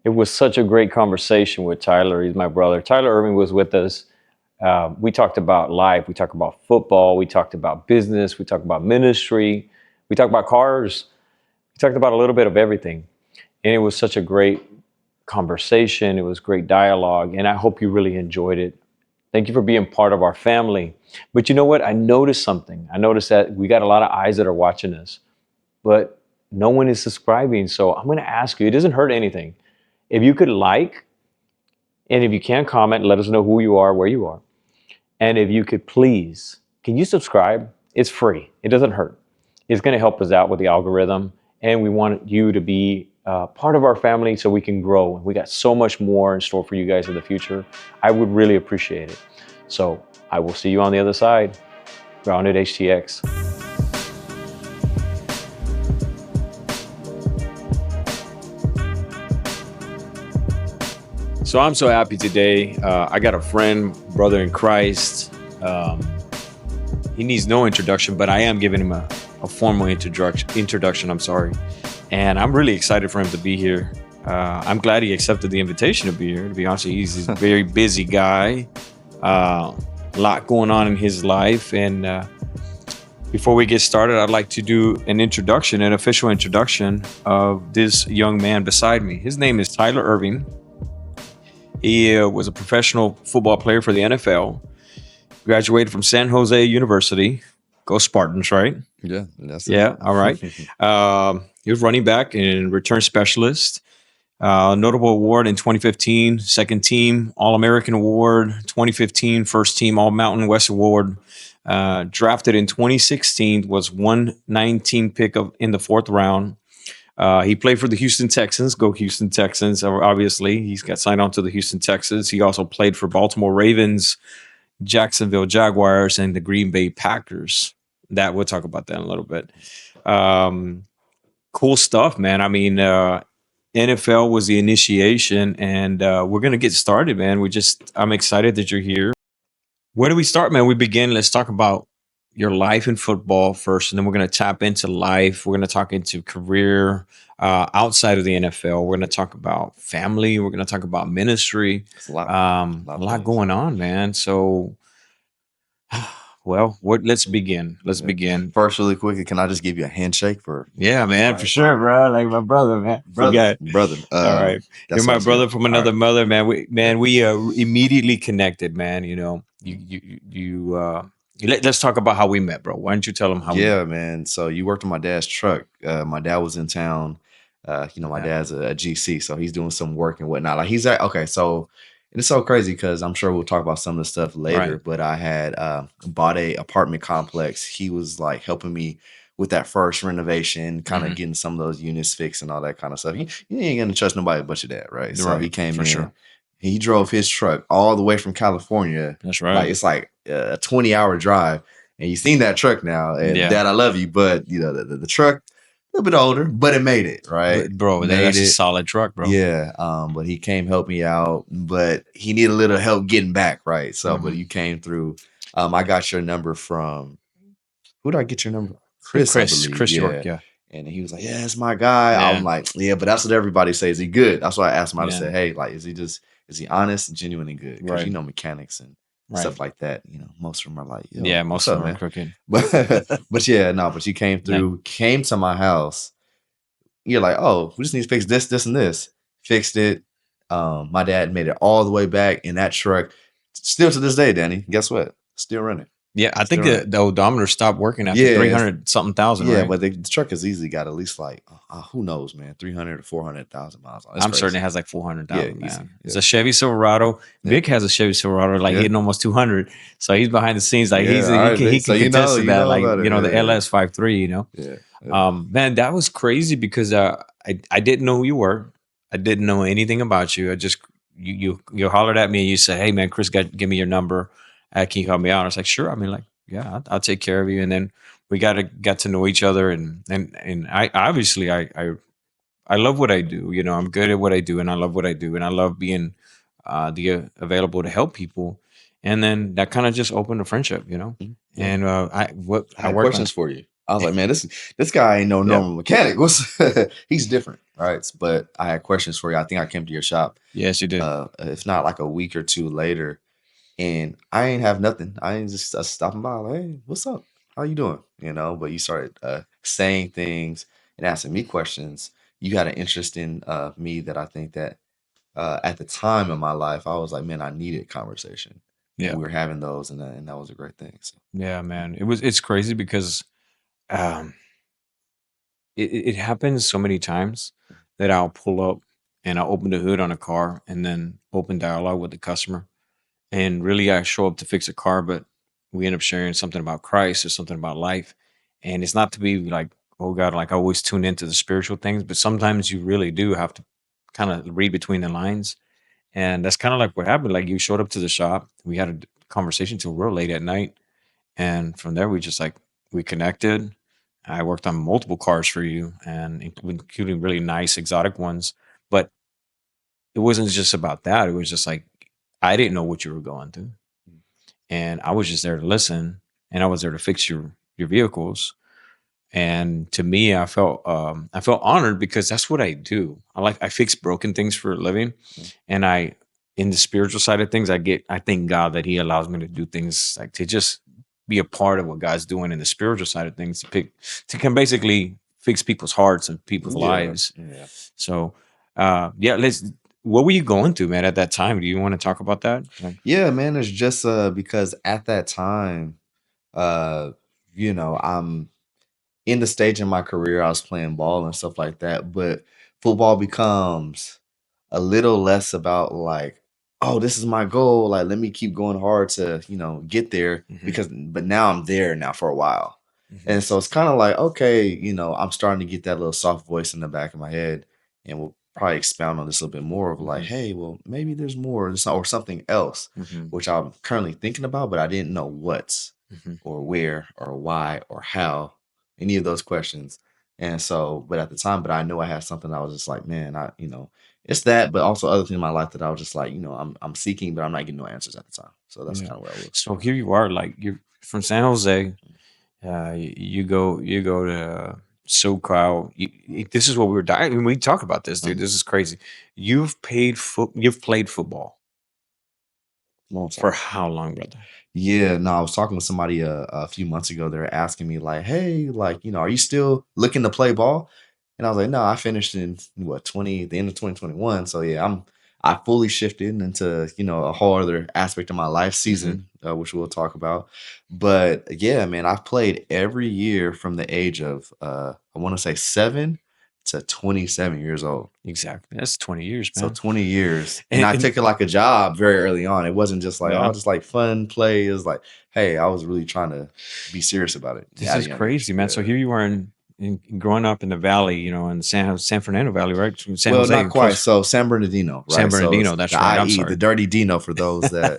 It was such a great conversation with Tyler. He's my brother. Tyler Ervin was with us. We talked about life. We talked about football. We talked about business. We talked about ministry. We talked about cars. We talked about a little bit of everything. And it was such a great conversation. It was great dialogue. And I hope you really enjoyed it. Thank you for being part of our family. But you know what? I noticed something. I noticed that we got a lot of eyes that are watching us, but no one is subscribing. So I'm going to ask you, it doesn't hurt anything. If you could like, and if you can comment, let us know who you are, where you are. And if you could please, can you subscribe? It's free. It doesn't hurt. It's going to help us out with the algorithm. And we want you to be part of our family so we can grow. We got so much more in store for you guys in the future. I would really appreciate it. So I will see you on the other side. Grounded HTX. So I'm so happy today. I got a friend, brother in Christ. He needs no introduction, but I am giving him a formal introduction. I'm sorry. And I'm really excited for him to be here. I'm glad he accepted the invitation to be here. To be honest with you, he's a very busy guy. A lot going on in his life. And before we get started, I'd like to do an official introduction of this young man beside me. His name is Tyler Ervin. He was a professional football player for the NFL. Graduated from San Jose University. Go Spartans, right? Yeah, that's it. Yeah, all right. He was running back and return specialist. Notable award in 2015, second team All-American Award, 2015, first team All-Mountain West Award. Drafted in 2016, was 119 pick in the fourth round. He played for the Houston Texans. Go Houston Texans, obviously. He's got signed on to the Houston Texans. He also played for Baltimore Ravens, Jacksonville Jaguars, and the Green Bay Packers. We'll talk about that in a little bit. Cool stuff, man. I mean, NFL was the initiation, and we're going to get started, man. I'm excited that you're here. Where do we start, man? Let's talk about your life in football first, and then we're going to tap into life. We're going to talk into career outside of the NFL. We're going to talk about family. We're going to talk about ministry. It's a lot, a lot going on, man. So, well, let's begin. Begin. First, really quickly, can I just give you a handshake for? Yeah, man, for sure, bro. Like my brother, man. Brother. All right, you're my brother from another mother, man. We immediately connected, man. You know, let's talk about how we met, bro. Why don't you tell them how? Yeah, man. So you worked on my dad's truck. My dad was in town. My dad's a GC, so he's doing some work and whatnot. Like he's okay. So it's so crazy because I'm sure we'll talk about some of the stuff later. Right. But I had bought a apartment complex. He was like helping me with that first renovation, kind of getting some of those units fixed and all that kind of stuff. You ain't gonna trust nobody but your dad, right? So he came in. Sure. He drove his truck all the way from California. That's right. Like it's like a 20-hour drive, and you've seen that truck now. And Dad, I love you, but you know the truck a little bit older, but it made it, right? Bro, that's a solid truck, bro. Yeah. But he came help me out, but he needed a little help getting back, right? So, but you came through. I got your number from who did I get your number? Chris York, yeah. And he was like, yeah, it's my guy. Yeah. I'm like, yeah, but that's what everybody says. Is he good? That's why I asked him out to say, hey, like, is he honest, genuine, and good? Because mechanics and stuff like that, most of them are like, most of them are crooked. But you came through, came to my house. You're like, oh, we just need to fix this, this, and this. Fixed it. My dad made it all the way back in that truck. Still to this day, Danny, guess what? Still running. Yeah, I think the odometer stopped working after 300 something thousand. Yeah, right? But the truck has easily got at least like who knows, man, 300 to 400,000 miles. I'm certain it has like 400,000. Yeah, it's a Chevy Silverado. Vic has a Chevy Silverado, like hitting almost 200. So he's behind the scenes, like he can contest to that, like the LS 53. Yeah. Man, that was crazy because I didn't know who you were. I didn't know anything about you. I just you hollered at me and you said, "Hey, man, Chris, give me your number. Can you help me out?" I was like, "Sure." I mean, like, yeah, I'll take care of you. And then we got to know each other, and I obviously I love what I do. I'm good at what I do, and I love what I do, and I love being available to help people. And then that kind of just opened a friendship, Mm-hmm. And I have questions for you. I was like, man, this guy ain't no Yeah. normal mechanic. He's different, right? But I had questions for you. I think I came to your shop, Yes, you did. if not like a week or two later, and I ain't have nothing. I ain't just stopping by, like, hey, what's up? How you doing? You know, but you started saying things and asking me questions. You had an interest in me that I think that at the time in my life, I was like, man, I needed conversation. And Yeah. we were having those, and that was a great thing. So Yeah, man. It's crazy because um it happens so many times that I'll pull up and I'll open the hood on a car and then open dialogue with the customer. And really I show up to fix a car, but we end up sharing something about Christ or something about life. And it's not to be like, oh God, like I always tune into the spiritual things, but sometimes you really do have to kind of read between the lines. And that's kind of like what happened. Like you showed up to the shop, we had a conversation till real late at night. And from there, we just like, we connected. I worked on multiple cars for you and including really nice exotic ones. But it wasn't just about that. It was just like, I didn't know what you were going through. And I was just there to listen and I was there to fix your vehicles. And to me, I felt honored because that's what I do. I fix broken things for a living. And I in the spiritual side of things, I thank God that He allows me to do things like to just be a part of what God's doing in the spiritual side of things to can basically fix people's hearts and people's lives. yeah. So yeah, what were you going through, man, at that time? Do you want to talk about that? Yeah, man, it's just because at that time, uh, you know, I'm in the stage in my career, I was playing ball and stuff like that, but football becomes a little less about like, oh, this is my goal. Like, let me keep going hard to, get there but now I'm there now for a while. And so it's kind of like, okay, I'm starting to get that little soft voice in the back of my head. And we'll probably expound on this a little bit more of like, hey, well, maybe there's more or something else, which I'm currently thinking about, but I didn't know what or where or why or how, any of those questions. And so, but at the time, but I knew I had something I was just like, man, it's that, but also other things in my life that I was just like, I'm seeking, but I'm not getting no answers at the time. So that's kind of where I was. So here you are, like you're from San Jose. You go to SoCal. This is what we were dying. I mean, we talk about this, dude. This is crazy. You've played football for how long, brother? Yeah, no, I was talking with somebody a few months ago. They were asking me like, hey, like, are you still looking to play ball? And I was like, no, I finished in the end of 2021. So yeah, I fully shifted into, a whole other aspect of my life season, which we'll talk about. But yeah, man, I've played every year from the age of I want to say 7 to 27 years old. Exactly. That's 20 years, man. So 20 years. And I took it like a job very early on. It wasn't just like, just like fun play. It was like, hey, I was really trying to be serious about it. This is crazy, man. Yeah. So here you are in growing up in the valley, in the San Fernando Valley, right? San Jose, not quite. So San Bernardino, right? San Bernardino, so that's right. I'm sorry. The dirty Dino for those that,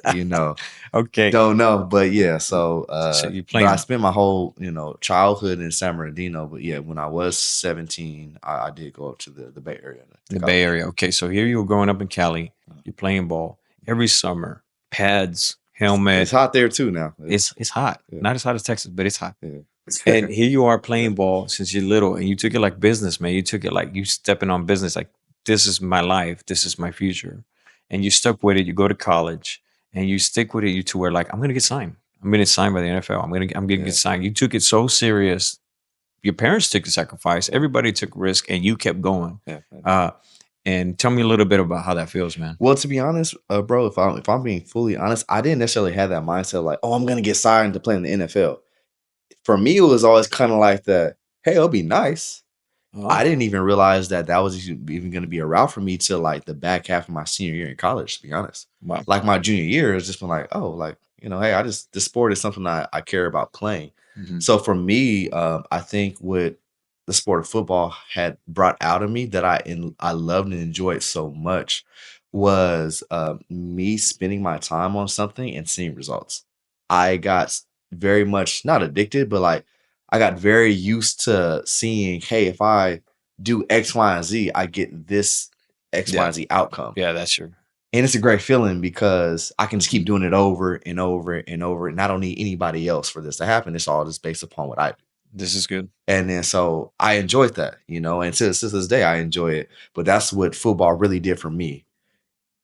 okay. don't know. But yeah, so you but I spent my whole, childhood in San Bernardino. But yeah, when I was 17, I did go up to the Bay Area. The Bay Area. Okay, so here you were growing up in Cali. You're playing ball every summer. Pads, helmet. It's hot there too now. It's hot. Yeah. Not as hot as Texas, but it's hot. Yeah. And here you are playing ball since you're little, and you took it like business, man. You took it like you stepping on business. Like, this is my life. This is my future. And you stuck with it. You go to college, and you stick with it to where, like, I'm going to get signed. I'm going to get signed by the NFL. I'm going to get signed. You took it so serious. Your parents took the sacrifice. Everybody took risk, and you kept going. And tell me a little bit about how that feels, man. Well, to be honest, bro, if I'm being fully honest, I didn't necessarily have that mindset like, oh, I'm going to get signed to play in the NFL. For me, it was always kind of like that, hey, it'll be nice. Oh. I didn't even realize that was even going to be a route for me till like the back half of my senior year in college, to be honest. Wow. Like my junior year, it's just been like, oh, like, hey, this sport is something I care about playing. So for me, I think what the sport of football had brought out of me that I loved and enjoyed so much was me spending my time on something and seeing results. I got very much not addicted, but like I got very used to seeing, hey, if I do X, Y, and Z, I get this X, Y, and Z outcome. Yeah, that's true. And it's a great feeling because I can just keep doing it over and over and over. And I don't need anybody else for this to happen. It's all just based upon what I do. This is good. And then so I enjoyed that, you know, and to this day I enjoy it. But that's what football really did for me.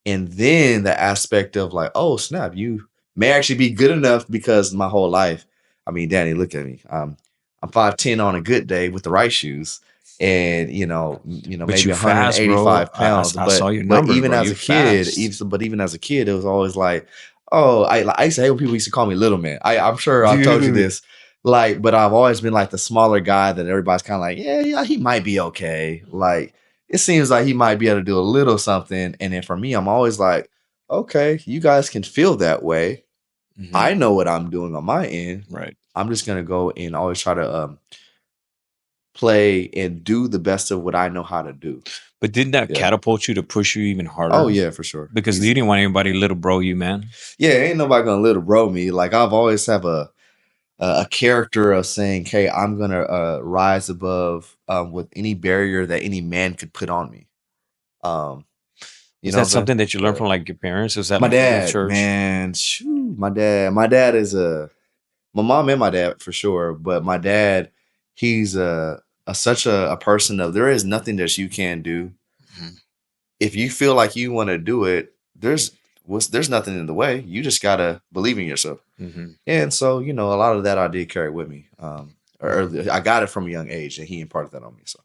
And then the aspect of like, oh snap, you may actually be good enough because my whole life, I mean, Danny, look at me. I'm 5'10" on a good day with the right shoes, and But maybe you fast, bro. 185 pounds. I saw your But numbers, even bro. as You a kid, fast. even as a kid, it was always like, oh, I used to hate when people used to call me little man. I'm sure I've told you Dude. this. Like, but I've always been like the smaller guy that everybody's kind of like, yeah, he might be okay. Like, it seems like he might be able to do a little something. And then for me, I'm always like, okay, you guys can feel that way. Mhm. I know what I'm doing on my end. Right. I'm just gonna go and always try to play and do the best of what I know how to do. But didn't that Yeah. catapult you to push you even harder? Oh yeah, for sure. Because Easy. you didn't want anybody little bro you, man. Yeah, ain't nobody gonna little bro me. Like I've always have a character of saying, "Hey, I'm gonna rise above with any barrier that any man could put on me." Is that something that you learned from like your parents? Is that my like from the dad? church? Man, my dad is my mom and my dad for sure, but my dad, he's such a person of there is nothing that you can do. Mhm. If you feel like you want to do it, there's nothing in the way. You just gotta believe in yourself. Mhm. And so, a lot of that I did carry with me. I got it from a young age, and he imparted that on me. So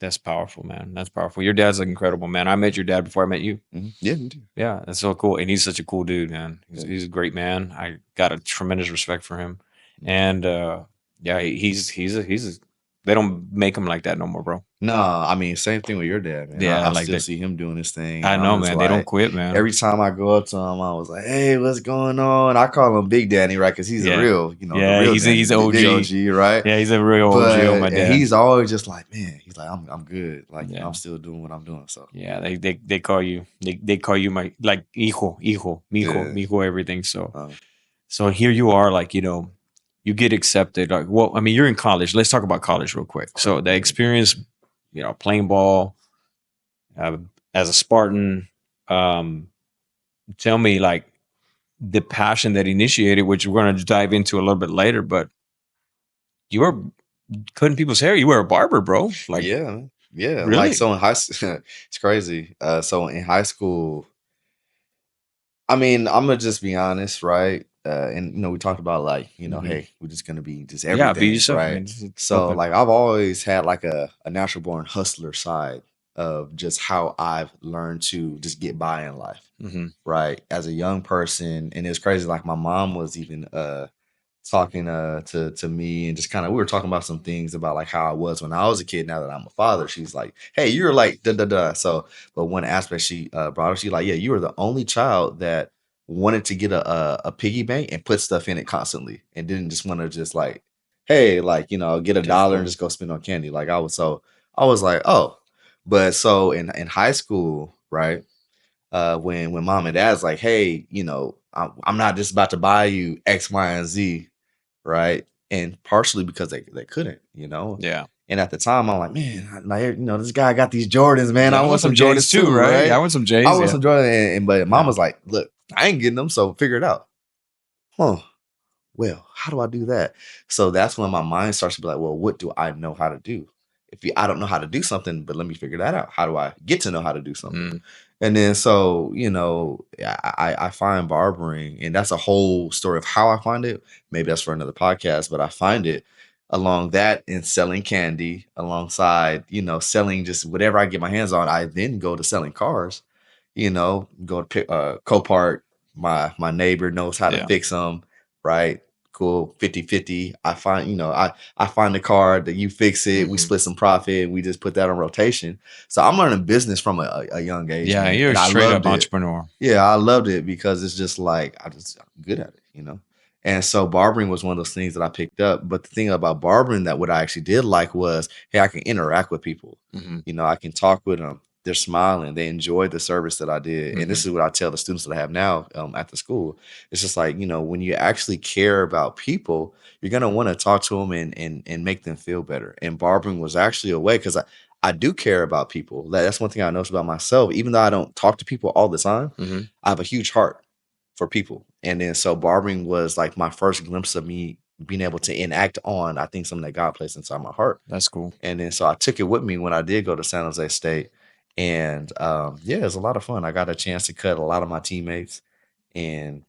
That's powerful, man. That's powerful. Your dad's like incredible, man. I met your dad before I met you. yeah, me too. Yeah, that's so cool. And he's such a cool dude, man. Yeah. He's a great man. I got a tremendous respect for him. And yeah, he's they don't make him like that no more, bro. No, I mean, same thing with your dad, man. Yeah, I like still that. see him doing his thing. I and know, I'm just man. They don't like, quit, man. every time I go up to him, I was like, "Hey, what's going on?" I call him Big Daddy, right? Because he's a Yeah. real, the Yeah, real he's Daddy, he's the big OG. OG, right? Yeah, he's a real OG on my And dad. he's always just like, man, he's like, I'm good. Like, Yeah. I'm still doing what I'm doing. So Yeah, they call you they call you my like hijo, mijo, Yeah. mijo, everything. So here you are, like, you get accepted. Like, well, I mean, you're in college. Let's talk about college real quick. So the experience, playing ball as a Spartan. Tell me, like, the passion that initiated, which we're going to dive into a little bit later. But you were cutting people's hair. You were a barber, bro. Like, yeah. really? Like, so in high school, it's crazy. So in high school, I mean, I'm gonna just be honest, right? And we talked about like, Mhm. hey, we're just gonna be just Yeah, everything, be yourself, right? man. It's So open. like, I've always had like a natural born hustler side of just how I've learned to just get by in life, Mhm. right? As a young person, and it's crazy. Like my mom was even talking to me and just kind of we were talking about some things about like how I was when I was a kid. Now that I'm a father, she's like, "Hey, you're like da da da." So, but one aspect she brought up, she like, "Yeah, you were the only child that wanted to get a piggy bank and put stuff in it constantly, and didn't just want to just like, hey, like get a That's dollar cool. and just go spend on candy." Like I was like, oh, but so in high school, right? When mom and dad's like, hey, I'm not just about to buy you X, Y, and Z, right? And partially because they couldn't, Yeah. And at the time, I'm like, man, this guy got these Jordans, man. Yeah, I want some Jordans too, right? Yeah, I want some J's. I want Yeah. some Jordans, but mom Yeah. was like, look, I ain't getting them, so figure it out. Huh. Well, how do I do that? So that's when my mind starts to be like, well, what do I know how to do? I don't know how to do something, but let me figure that out. How do I get to know how to do something? Mm. And then so, I find barbering, and that's a whole story of how I find it. Maybe that's for another podcast, but I find it along that in selling candy alongside, selling just whatever I get my hands on. I then go to selling cars, go to pick Copart. My neighbor knows how to Yeah. fix them, right? Cool. 50-50. I find, I find the car that you fix it, we Mhm. split some profit, and we just put that on rotation. So I'm learning business from a young age. Yeah, man, you're and a I straight loved up it. entrepreneur. Yeah, I loved it because it's just like I'm good at it. And so barbering was one of those things that I picked up. But the thing about barbering that what I actually did like was, hey, I can interact with people. Mhm. I can talk with them. They're smiling. They enjoyed the service that I did. And this is what I tell the students that I have now at the school. It's just like, when you actually care about people, you're going to want to talk to them and make them feel better. And barbering was actually a way because I do care about people. That's one thing I noticed about myself. Even though I don't talk to people all the time, Mhm. I have a huge heart for people. And then so barbering was like my first glimpse of me being able to enact on, I think, something that God placed inside my heart. That's cool. And then so I took it with me when I did go to San Jose State. And yeah, it was a lot of fun. I got a chance to cut a lot of my teammates, and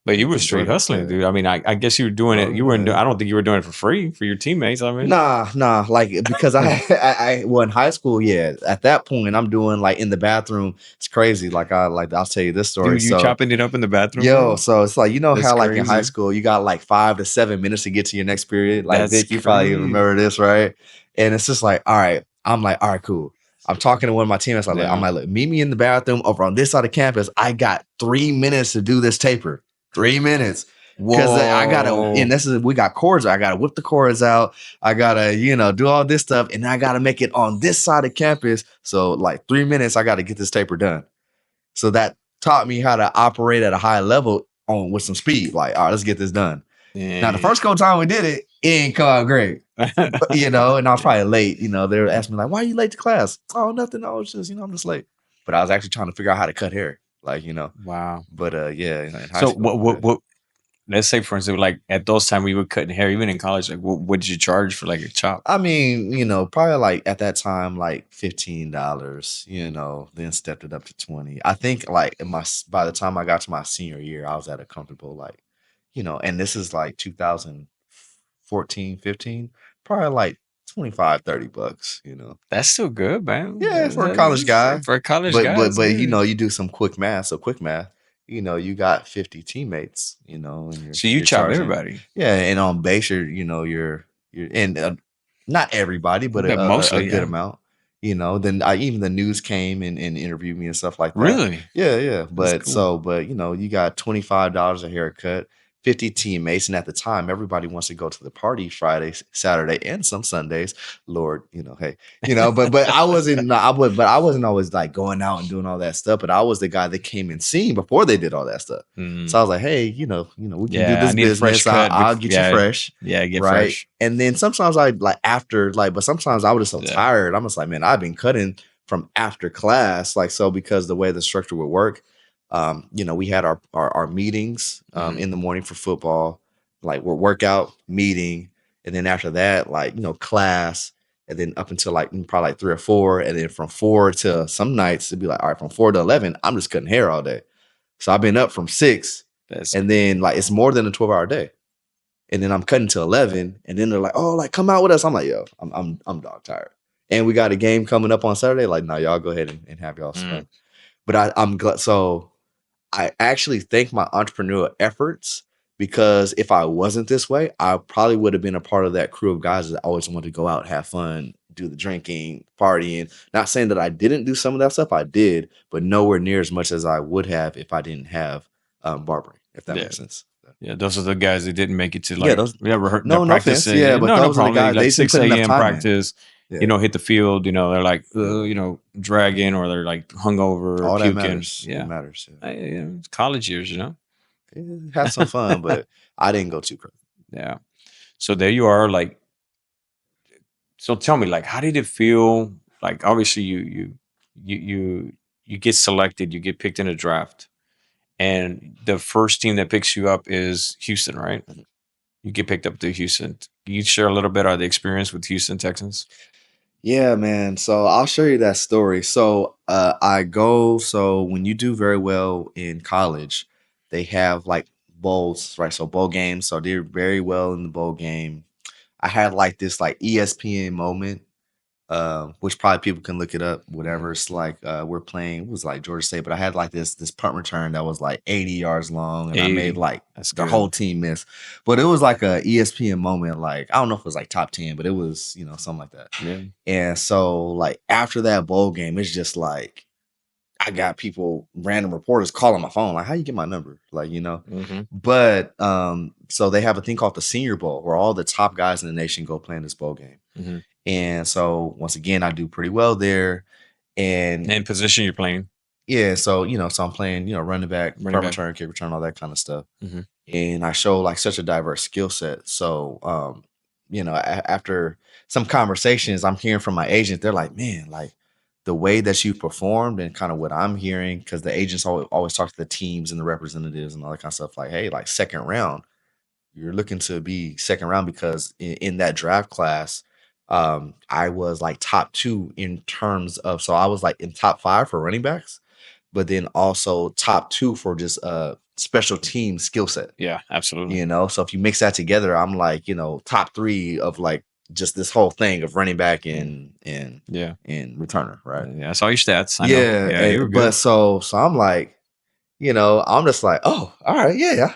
But you were enjoyed straight it. hustling, Yeah. dude. I mean, I guess you were doing it. Oh, You weren't. yeah. I don't think you were doing it for free for your teammates. I mean, Nah, like because well, in high school, yeah. At that point, I'm doing like in the bathroom. It's crazy. I'll tell you this story. dude, you So chopping it up in the bathroom, yo, bro? so it's like That's how like in high crazy. school you got like 5 to 7 minutes to get to your next period. Like That's Vic, you probably crazy. remember this, right? And it's just like, all right. I'm like, all right, cool. I'm talking to one of my teammates. I'm Yeah. like, look, meet me in the bathroom over on this side of campus. I got 3 minutes to do this taper. 3 minutes. Because I gotta, and we got cords. I gotta whip the cords out. I gotta, do all this stuff, and I gotta make it on this side of campus. So like 3 minutes, I gotta get this taper done. So that taught me how to operate at a high level with some speed. Like, all right, let's get this done. Now the first couple time we did it, it ain't come out great. But, and I was probably late. They were asking me like, "Why are you late to class?" Oh, nothing. I was just, I'm just late. But I was actually trying to figure out how to cut hair. Like, Wow. But yeah, in high So school, what? Let's say, for instance, like at those times we were cutting hair, even in college. Like, what did you charge for like a chop? I mean, probably like at that time, like $15. Then stepped it up to 20. I think like by the time I got to my senior year, I was at a comfortable like, and this is like 2014, 15, probably like 25, $30. That's still good, man. Yeah, for a college guy. For a college But guy, but it's but good. you do some quick math. So quick math, you got 50 teammates, and So you you're chop charging. everybody. Yeah, and on base, you're and not everybody, but But a mostly, good yeah. amount. Then even the news came and interviewed me and stuff like that. Really? Yeah. But cool. you got $25 a haircut, 50 teammates, and at the time, everybody wants to go to the party Friday, Saturday, and some Sundays. Lord, hey, but I wasn't. I wasn't always like going out and doing all that stuff. But I was the guy that came and seen before they did all that stuff. So I was like, hey, we can do Yeah, this I need a fresh business. cut. I'll get you fresh. Yeah, get Right. fresh. And then sometimes I like after like, but sometimes I was just so Yeah. tired. I'm just like, man, I've been cutting from after class. Like, so because the way the structure would work, we had our meetings in the morning for football, like we're workout, meeting, and then after that, like, class, and then up until like probably like 3 or 4, and then from 4 to some nights it'd be like, all right, from 4 to 11, I'm just cutting hair all day. So I've been up from 6, and then like it's more than a 12-hour day. And then I'm cutting to 11, and then they're like, "Oh, like come out with us." I'm like, "Yo, I'm dog tired." And we got a game coming up on Saturday. Like, no, y'all go ahead and have y'all fun. But I'm glad. So I actually thank my entrepreneurial efforts, because if I wasn't this way, I probably would have been a part of that crew of guys that always wanted to go out, have fun, do the drinking, partying. Not saying that I didn't do some of that stuff. I did, but nowhere near as much as I would have if I didn't have barbering. If that makes sense. Yeah, those are the guys that didn't make it to like no practice. offense. Yeah, but no those are the problem. guys, Like they didn't 6 put enough a.m. time in. practice, Yeah. hit the field, they're like, dragging, or they're like hungover or All that puking. matters. Yeah. It matters. It's college years, Have some fun, but I didn't go too crazy. Yeah. So there you are, like, so tell me, like, how did it feel? Like, obviously you get selected, you get picked in a draft, and the first team that picks you up is Houston, right? Mhm. You get picked up to Houston. Can you share a little bit of the experience with Houston Texans? Yeah, man. So I'll show you that story. So so when you do very well in college, they have like bowls, right? So bowl games. So I did very well in the bowl game. I had like this like ESPN moment, which probably people can look it up, whatever. It's like we're playing, it was like Georgia State, but I had like this punt return that was like 80 yards long, and I made like the whole team miss. But it was like a ESPN moment, like I don't know if it was like top 10, but it was, something like that. Yeah. And so like after that bowl game, it's just like I got people, random reporters calling my phone, like, how you get my number? Like, But so they have a thing called the Senior Bowl, where all the top guys in the nation go play in this bowl game. And so once again, I do pretty well there. And position you're playing. Yeah, so so I'm playing, running back, punt return, kick return, all that kind of stuff. And I show like such a diverse skill set. So after some conversations, I'm hearing from my agent, they're like, man, like the way that you performed, and kind of what I'm hearing, because the agents always talk to the teams and the representatives and all that kind of stuff, like, hey, like second round, you're looking to be second round because in that draft class, I was like top 2 in terms of, so I was like in top 5 for running backs, but then also top 2 for just special team skill set. Yeah, absolutely. You know, so if you mix that together, I'm like, you know, top 3 of like just this whole thing of running back Yeah. and returner, right? Yeah, I saw your stats. I know. Yeah, Yeah, you were but good. so I'm like, you know, I'm just like, oh, all right, yeah,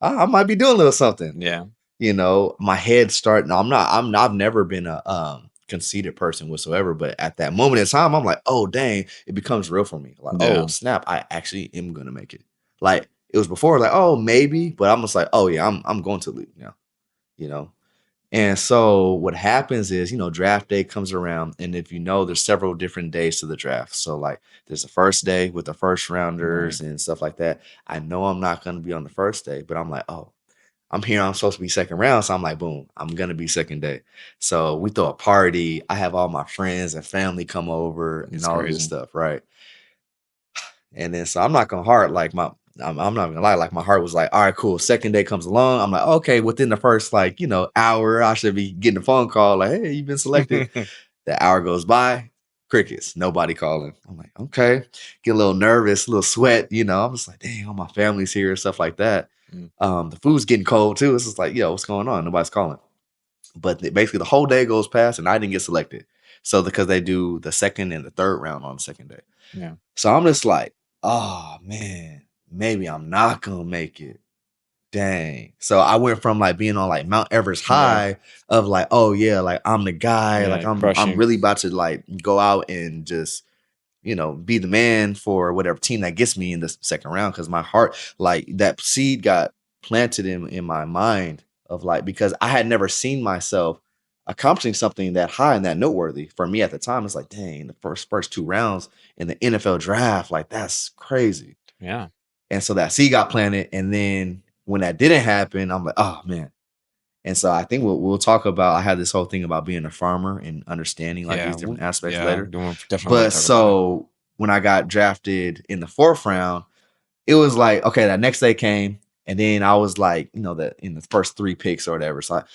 I might be doing a little something. Yeah. You know, my head start. No, I've never been a conceited person whatsoever. But at that moment in time, I'm like, oh dang, it becomes real for me. Like, oh Yeah. snap, I actually am gonna make it. Like it was before, like, oh maybe, but I'm just like, oh yeah, I'm going to leave now. You know. And so what happens is, you know, draft day comes around, and if you know, there's several different days to the draft. So like, there's the first day with the first Right. rounders and stuff like that. I know I'm not going to be on the first day, but I'm like, oh, I'm here. I'm supposed to be second round. So I'm like, boom, I'm going to be second day. So we throw a party. I have all my friends and family come over and It's all this crazy. stuff. Right. And then, so I'm not going to heart like I'm not gonna lie, like my heart was like, all right, cool. Second day comes along. I'm like, okay, within the first like, you know, hour, I should be getting a phone call like, hey, you've been selected. The hour goes by, crickets, nobody calling. I'm like, okay, get a little nervous, a little sweat, you know. I'm just like, dang, all my family's here and stuff like that. Mm. The food's getting cold too. It's just like, yo, what's going on? Nobody's calling. But basically, the whole day goes past, and I didn't get selected. So because they do the second and the third round on the second day, Yeah. so I'm just like, oh man, maybe I'm not gonna make it. Dang. So I went from like being on like Mount Everest Yeah. high of like, oh yeah, like I'm the guy, like Yeah. I'm Crushing. really about to like go out and just, you know, be the man for whatever team that gets me in the second round. Cause my heart, like that seed got planted in my mind of like, because I had never seen myself accomplishing something that high and that noteworthy. For me at the time, it's like, dang, the first 2 rounds in the NFL draft, like that's crazy. Yeah. And so that seed got planted. And then when that didn't happen, I'm like, oh man. And so I think we'll talk about, I had this whole thing about being a farmer and understanding like Yeah. these different aspects Yeah. later. Definitely want But to talk about that. so when I got drafted in the 4th round, it was like, okay, that next day came. And then I was like, you know, that in the first 3 picks or whatever. So like,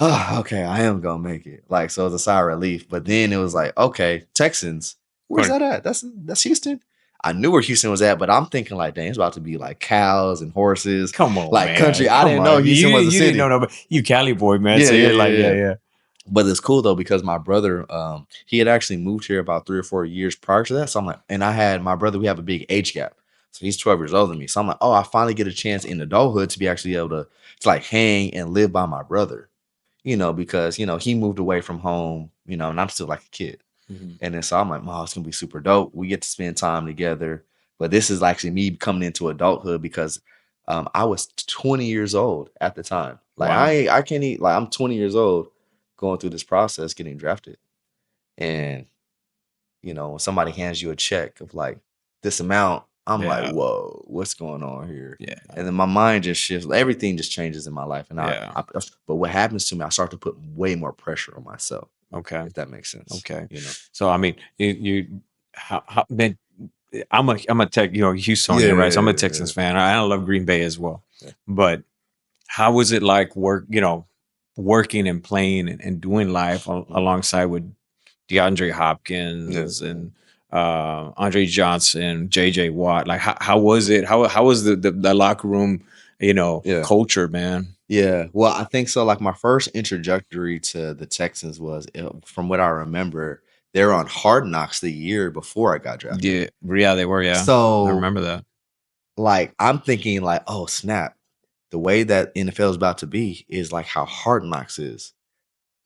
oh, okay, I am gonna make it. Like, so it was a sigh of relief. But then it was like, okay, Texans, where's Funny. that at? That's Houston. I knew where Houston was at, but I'm thinking like, dang, it's about to be like cows and horses, Come on, like country. man. I Come didn't know on. Houston was a You didn't know city. no, but you Cali boy, man. Yeah, So yeah, you're yeah, like, yeah, yeah. yeah. But it's cool though because my brother, he had actually moved here about 3 or 4 years prior to that. So I'm like, and I had my brother, we have a big age gap. So he's 12 years older than me. So I'm like, oh, I finally get a chance in adulthood to be actually able to like hang and live by my brother, you know, because, you know, he moved away from home, you know, and I'm still like a kid. Mhm. And then so I'm like, oh, it's gonna be super dope. We get to spend time together. But this is actually me coming into adulthood because I was 20 years old at the time. Like Wow. I can't eat like I'm 20 years old going through this process getting drafted. And you know, when somebody hands you a check of like this amount, I'm like, Yeah. whoa, what's going on here? Yeah. And then my mind just shifts. Everything just changes in my life. And Yeah. but what happens to me, I start to put way more pressure on myself, Okay. if that makes sense. Okay. You know? So I mean, how man, I'm a tech, Houstonian, right? So I'm a Yeah. Texans fan. I love Green Bay as well. Yeah. But how was it like working and playing and doing life alongside with DeAndre Hopkins and Andre Johnson, JJ Watt? Like how was it? How was the locker room, Yeah. culture, man? Yeah. Well, I think so. Like my first introductory to the Texans was, from what I remember, they were on Hard Knocks the year before I got drafted. Yeah, they were. Yeah, I So remember that. like I'm thinking like, oh snap, the way that NFL is about to be is like how Hard Knocks is.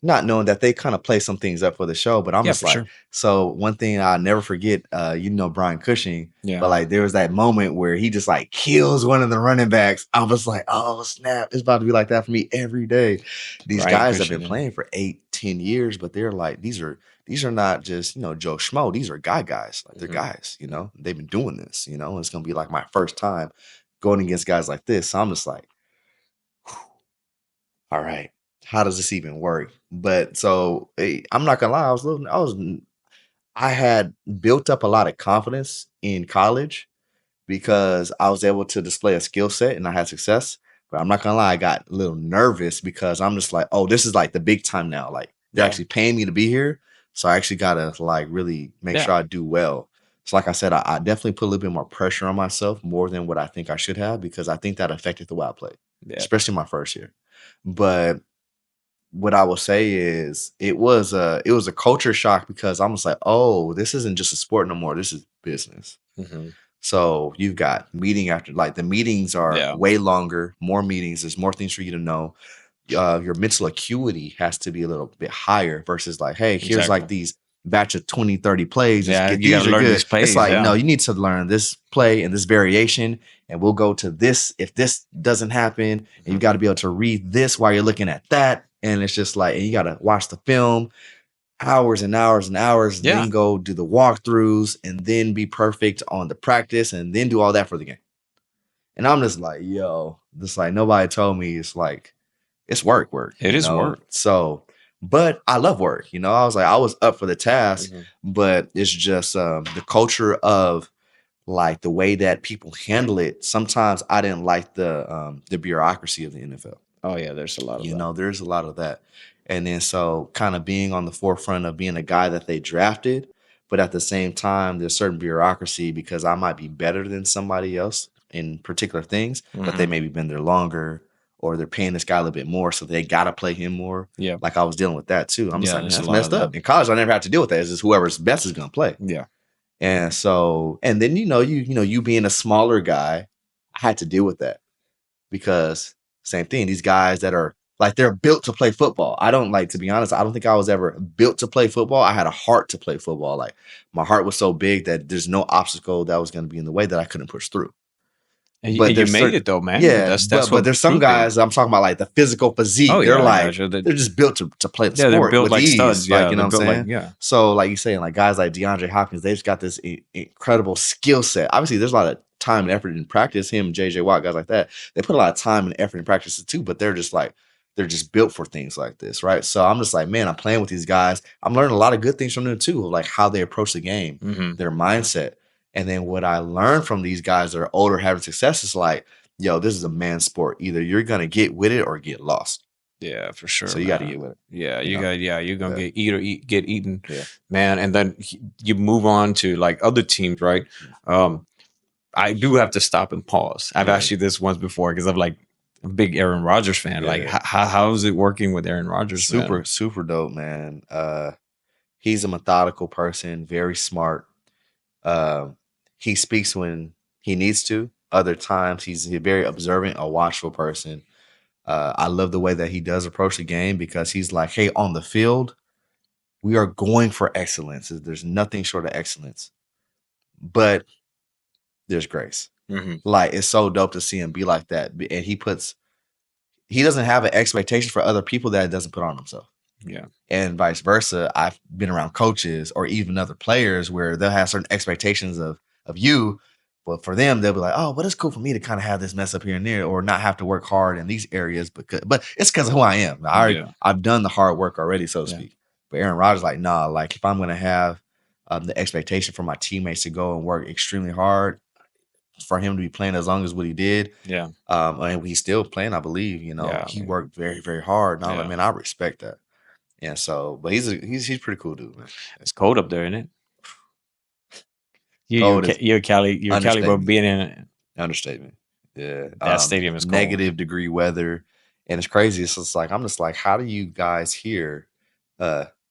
Not knowing that they kind of play some things up for the show, but I'm Yeah, just for like, sure. so one thing I'll never forget, you know, Brian Cushing, but Yeah, like there was that moment where he just like kills one of the running backs. I was like, oh snap, it's about to be like that for me every day. These Brian guys have been Cushing. Yeah. playing for 8-10 years, but they're like, these are not just, you know, Joe Schmo. These are guys. Like they're Mhm. guys, you know, they've been doing this, you know, and it's gonna be like my first time going against guys like this. So I'm just like, all right, how does this even work? But so I'm not gonna lie, I had built up a lot of confidence in college because I was able to display a skill set and I had success. But I'm not gonna lie, I got a little nervous because I'm just like, oh, this is like the big time now. Like they're actually paying me to be here. So I actually gotta like really make sure I do well. So like I said, I definitely put a little bit more pressure on myself more than what I think I should have because I think that affected the way I played, especially my first year. But what I will say is it was a culture shock because I'm just like, oh, this isn't just a sport no more. This is business. So you've got meeting after like the meetings are way longer, more meetings. There's more things for you to know. Your mental acuity has to be a little bit higher versus like, hey, here's like these batch of 20, 30 plays. Just get you these gotta are learn good. these plays. It's like, no, you need to learn this play and this variation, and we'll go to this if this doesn't happen. And you got to be able to read this while you're looking at that. And it's just like, and you got to watch the film hours and hours and hours, and then go do the walkthroughs and then be perfect on the practice and then do all that for the game. And I'm just like, yo, just like nobody told me it's like, it's work. It is work. So, but I love work. I was like, I was up for the task, but it's just the culture of like the way that people handle it. Sometimes I didn't like the bureaucracy of the NFL. Oh yeah, there's a lot of that. There's a lot of that. And then so kind of being on the forefront of being a guy that they drafted, but at the same time, there's certain bureaucracy because I might be better than somebody else in particular things, but they maybe been there longer or they're paying this guy a little bit more, so they got to play him more. Yeah. Like I was dealing with that too. I'm just like, that's messed up. In college, I never had to deal with that. It's just whoever's best is going to play. Yeah. And so, and then, you being a smaller guy, I had to deal with that because same thing, these guys that are like, they're built to play football. I don't like, to be honest, I don't think I was ever built to play football. I had a heart to play football. Like my heart was so big that there's no obstacle that was going to be in the way that I couldn't push through. And you made it though, man. Yeah, but there's some guys, I'm talking about like the physical physique. They're like, they're just built to play the sport. They're built with like ease. studs. Like, you know what I'm saying? Yeah. So like you saying, like guys like DeAndre Hopkins, they've got this incredible skill set. Obviously, there's a lot of time and effort in practice. Him, JJ Watt, guys like that, they put a lot of time and effort in practice too, but they're just built for things like this, right? So I'm just like, man, I'm playing with these guys. I'm learning a lot of good things from them too, like how they approach the game, their mindset. And then what I learned from these guys that are older having success is like, yo, this is a man's sport. Either you're going to get with it or get lost. Yeah, for sure. So you got to get with it. Yeah, you're going to get eaten, man. And then you move on to like other teams, right? I do have to stop and pause. I've asked you this once before because I'm like a big Aaron Rodgers fan. How is it working with Aaron Rodgers? Super dope, man. He's a methodical person, very smart. He speaks when he needs to. Other times he's a very observant, a watchful person. I love the way that he does approach the game because he's like, hey, on the field, we are going for excellence. There's nothing short of excellence, but there's grace. Like it's so dope to see him be like that. And he doesn't have an expectation for other people that he doesn't put on himself. Yeah. And vice versa. I've been around coaches or even other players where they'll have certain expectations of you. But for them, they'll be like, oh, but it's cool for me to kind of have this mess up here and there or not have to work hard in these areas. But it's because of who I am. I've done the hard work already, so to speak. But Aaron Rodgers, like, nah, like if I'm going to have the expectation for my teammates to go and work extremely hard, for him to be playing as long as what he did. Yeah. And he's still playing, I believe, he worked very, very hard. And I'm like, man, I respect that. And so, but he's a pretty cool dude, man. It's cold up there, isn't it? You're Cali boy being in it. Understatement. Yeah. That stadium is cold. Negative degree weather. And it's crazy. It's just like, I'm just like, how do you guys here,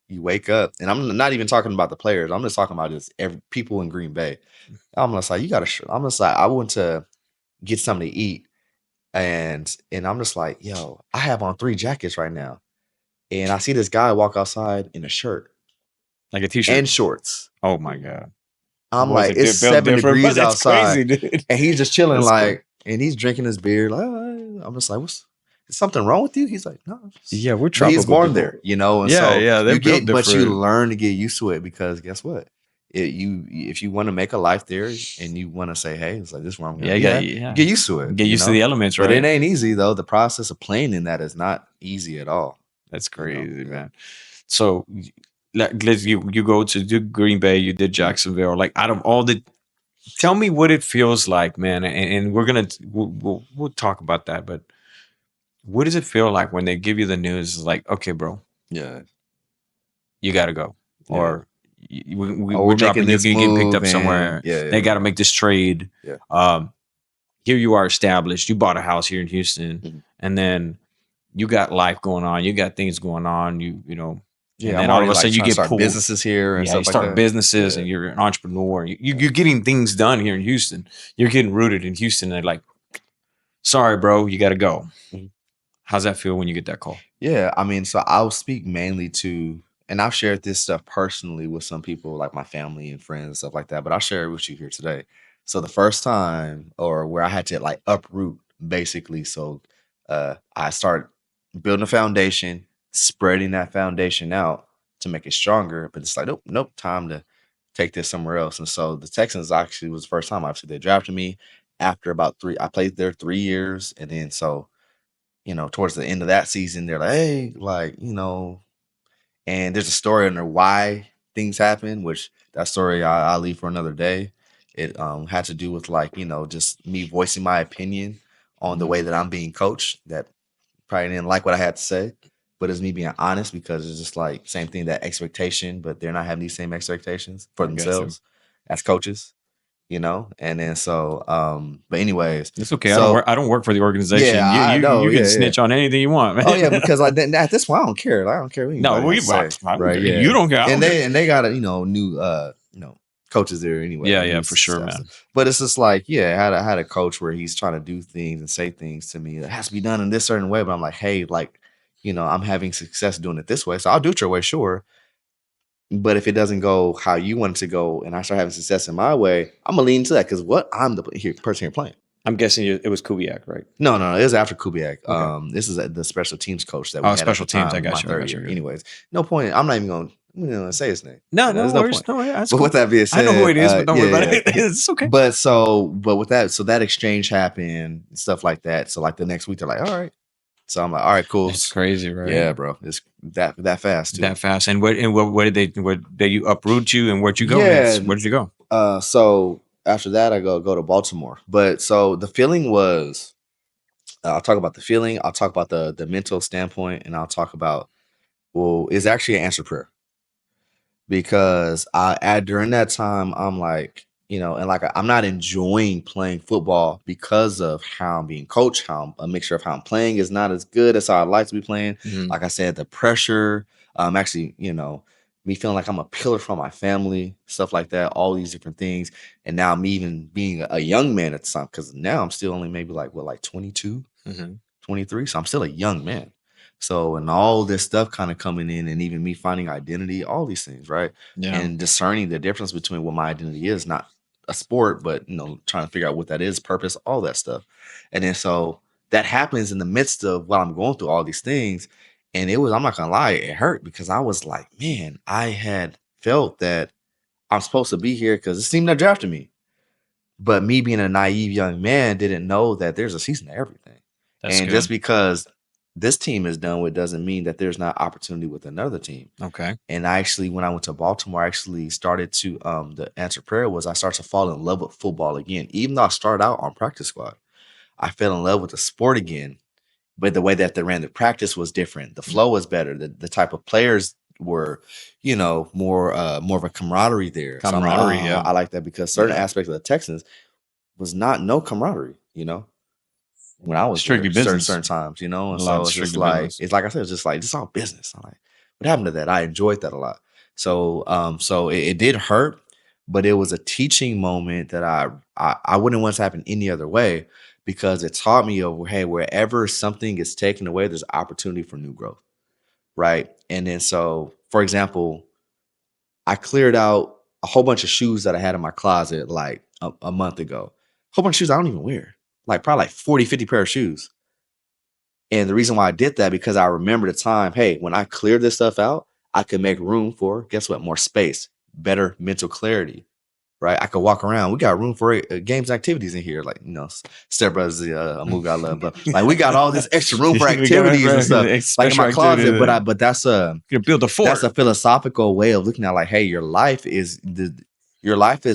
you wake up, and I'm not even talking about the players. I'm just talking about just people in Green Bay. I'm just like, I went to get something to eat, and I'm just like, yo, I have on 3 jackets right now, and I see this guy walk outside in a shirt, like a t-shirt and shorts. Oh my god! I'm like, it's 7 degrees outside, crazy, and he's just chilling, and he's drinking his beer. Like, I'm just like, is something wrong with you? He's like, no. We're tropical. He's born there, and so but you learn to get used to it because guess what? If you want to make a life there and you want to say, hey, it's like this is where I'm going to get used to it. Get used to the elements, right? But it ain't easy though. The process of playing in that is not easy at all. That's crazy, man. So you go to Green Bay, you did Jacksonville. Like out of all the, tell me what it feels like, man. And we'll talk about that, but what does it feel like when they give you the news? It's like, okay, bro, Yeah. you got to go, Yeah. or We're we're making dropping. You're this getting picked move, up and somewhere. yeah, They got to make this trade. Yeah. Here you are established. You bought a house here in Houston, Mhm. and then you got life going on. You got things going on. You know. Yeah, And I'm then all of already a like sudden you trying to get start pulled. businesses here and Yeah, you stuff like start that. businesses Yeah. and you're an entrepreneur. You're getting things done here in Houston. You're getting rooted in Houston. And they're like, sorry, bro, you got to go. Mhm. How's that feel when you get that call? Yeah, I mean, so I'll speak mainly to, and I've shared this stuff personally with some people, like my family and friends and stuff like that, but I'll share it with you here today. So the first time, or where I had to like uproot, basically, so I start building a foundation, spreading that foundation out to make it stronger, but it's like, nope, time to take this somewhere else. And so the Texans actually was the first time, obviously, they drafted me after about I played there 3 years, and then so towards the end of that season, they're like, hey, like, and there's a story under why things happen, which that story I'll leave for another day. It had to do with like, just me voicing my opinion on the way that I'm being coached that probably didn't like what I had to say, but it's me being honest because it's just like same thing, that expectation, but they're not having these same expectations for themselves as coaches. And then so but anyways, It's okay. so I don't work for the organization. yeah, I know, you can yeah. snitch on anything you want, man. Oh yeah, because like then at this point, I don't care. Like, I don't care what anybody No, has to say, I don't right? care. Yeah, You don't care. I and don't care. they got new coaches there anyway. Yeah, for sure, man. But it's just like, yeah, I had a coach where he's trying to do things and say things to me that has to be done in this certain way. But I'm like, hey, like, I'm having success doing it this way, so I'll do it your way, sure. But if it doesn't go how you want it to go, and I start having success in my way, I'm gonna lean into that because I'm the person here playing. I'm guessing it was Kubiak, right? No, it was after Kubiak. Okay. This is the special teams coach that we had special at the time, teams. I got my you. third year. Anyways, no point. I'm not even going to say his name. No, there's no no worries. point. No, that's but cool. with that being said, I know who it is, but don't worry about it. yeah. It's okay. But with that, so that exchange happened, stuff like that. So like the next week, they're like, all right. So I'm like, all right, cool. It's crazy, right? Yeah, bro. It's that fast too. That fast. And what did they uproot you, and where'd you go? Yeah. Where'd you go? So after that, I go to Baltimore. But so the feeling was, I'll talk about the feeling. I'll talk about the mental standpoint, and I'll talk about, well, it's actually an answered prayer, because during that time, I'm like, and like I'm not enjoying playing football because of how I'm being coached. How a mixture of how I'm playing is not as good as how I'd like to be playing. Mhm. Like I said, the pressure, actually, me feeling like I'm a pillar for my family, stuff like that, all these different things. And now me even being a young man at the time, because now I'm still only maybe like 22, 23. So I'm still a young man. So, and all this stuff kind of coming in, and even me finding identity, all these things, right? Yeah. And discerning the difference between what my identity is, not a sport, but trying to figure out what that is, purpose, all that stuff. And then so that happens in the midst of while I'm going through all these things. And I'm not gonna lie, it hurt, because I was like, man, I had felt that I'm supposed to be here because this team that drafted me. But me being a naive young man didn't know that there's a season to everything. That's and good. Just because this team is done with doesn't mean that there's not opportunity with another team. Okay. And I actually, when I went to Baltimore, I actually started to, the answer prayer was I started to fall in love with football again. Even though I started out on practice squad, I fell in love with the sport again. But the way that they ran the practice was different. The flow was better. The type of players were, more of a camaraderie there. Camaraderie, So yeah. I like that, because certain aspects of the Texans was no camaraderie, when I was Strictly there, business. certain times, and A lot so of it's just strictly like, business. it's like I said, it's just like, it's all business. I'm like, what happened to that? I enjoyed that a lot. So so it did hurt, but it was a teaching moment that I wouldn't want to happen any other way, because it taught me of, hey, wherever something is taken away, there's opportunity for new growth, right? And then so, for example, I cleared out a whole bunch of shoes that I had in my closet like a month ago. A whole bunch of shoes I don't even wear. Like probably like 40, 50 pair of shoes. And the reason why I did that, because I remember the time, hey, when I cleared this stuff out, I could make room for, guess what, more space, better mental clarity, right? I could walk around. We got room for games and activities in here. Like, Step Brothers is a movie I love. But like, we got all this extra room for activities and stuff. Like in my closet, but that's You build a fort. that's a philosophical way of looking at, like, hey, your life is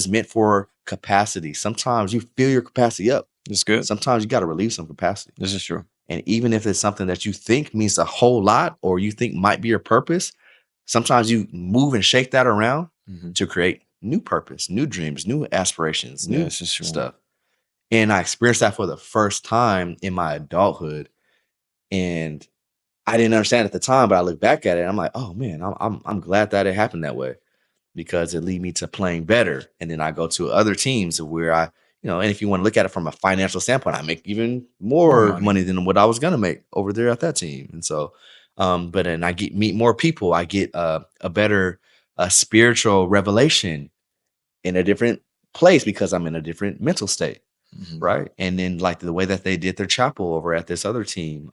meant for capacity. Sometimes you fill your capacity up. That's good. Sometimes you got to release some capacity. This is true. And even if it's something that you think means a whole lot or you think might be your purpose, sometimes you move and shake that around to create new purpose, new dreams, new aspirations, new stuff. And I experienced that for the first time in my adulthood. And I didn't understand at the time, but I look back at it and I'm like, oh man, I'm glad that it happened that way, because it lead me to playing better. And then I go to other teams where and if you want to look at it from a financial standpoint, I make even more money than what I was going to make over there at that team. And so, but then I meet more people. I get a better spiritual revelation in a different place because I'm in a different mental state. Right. And then like the way that they did their chapel over at this other team,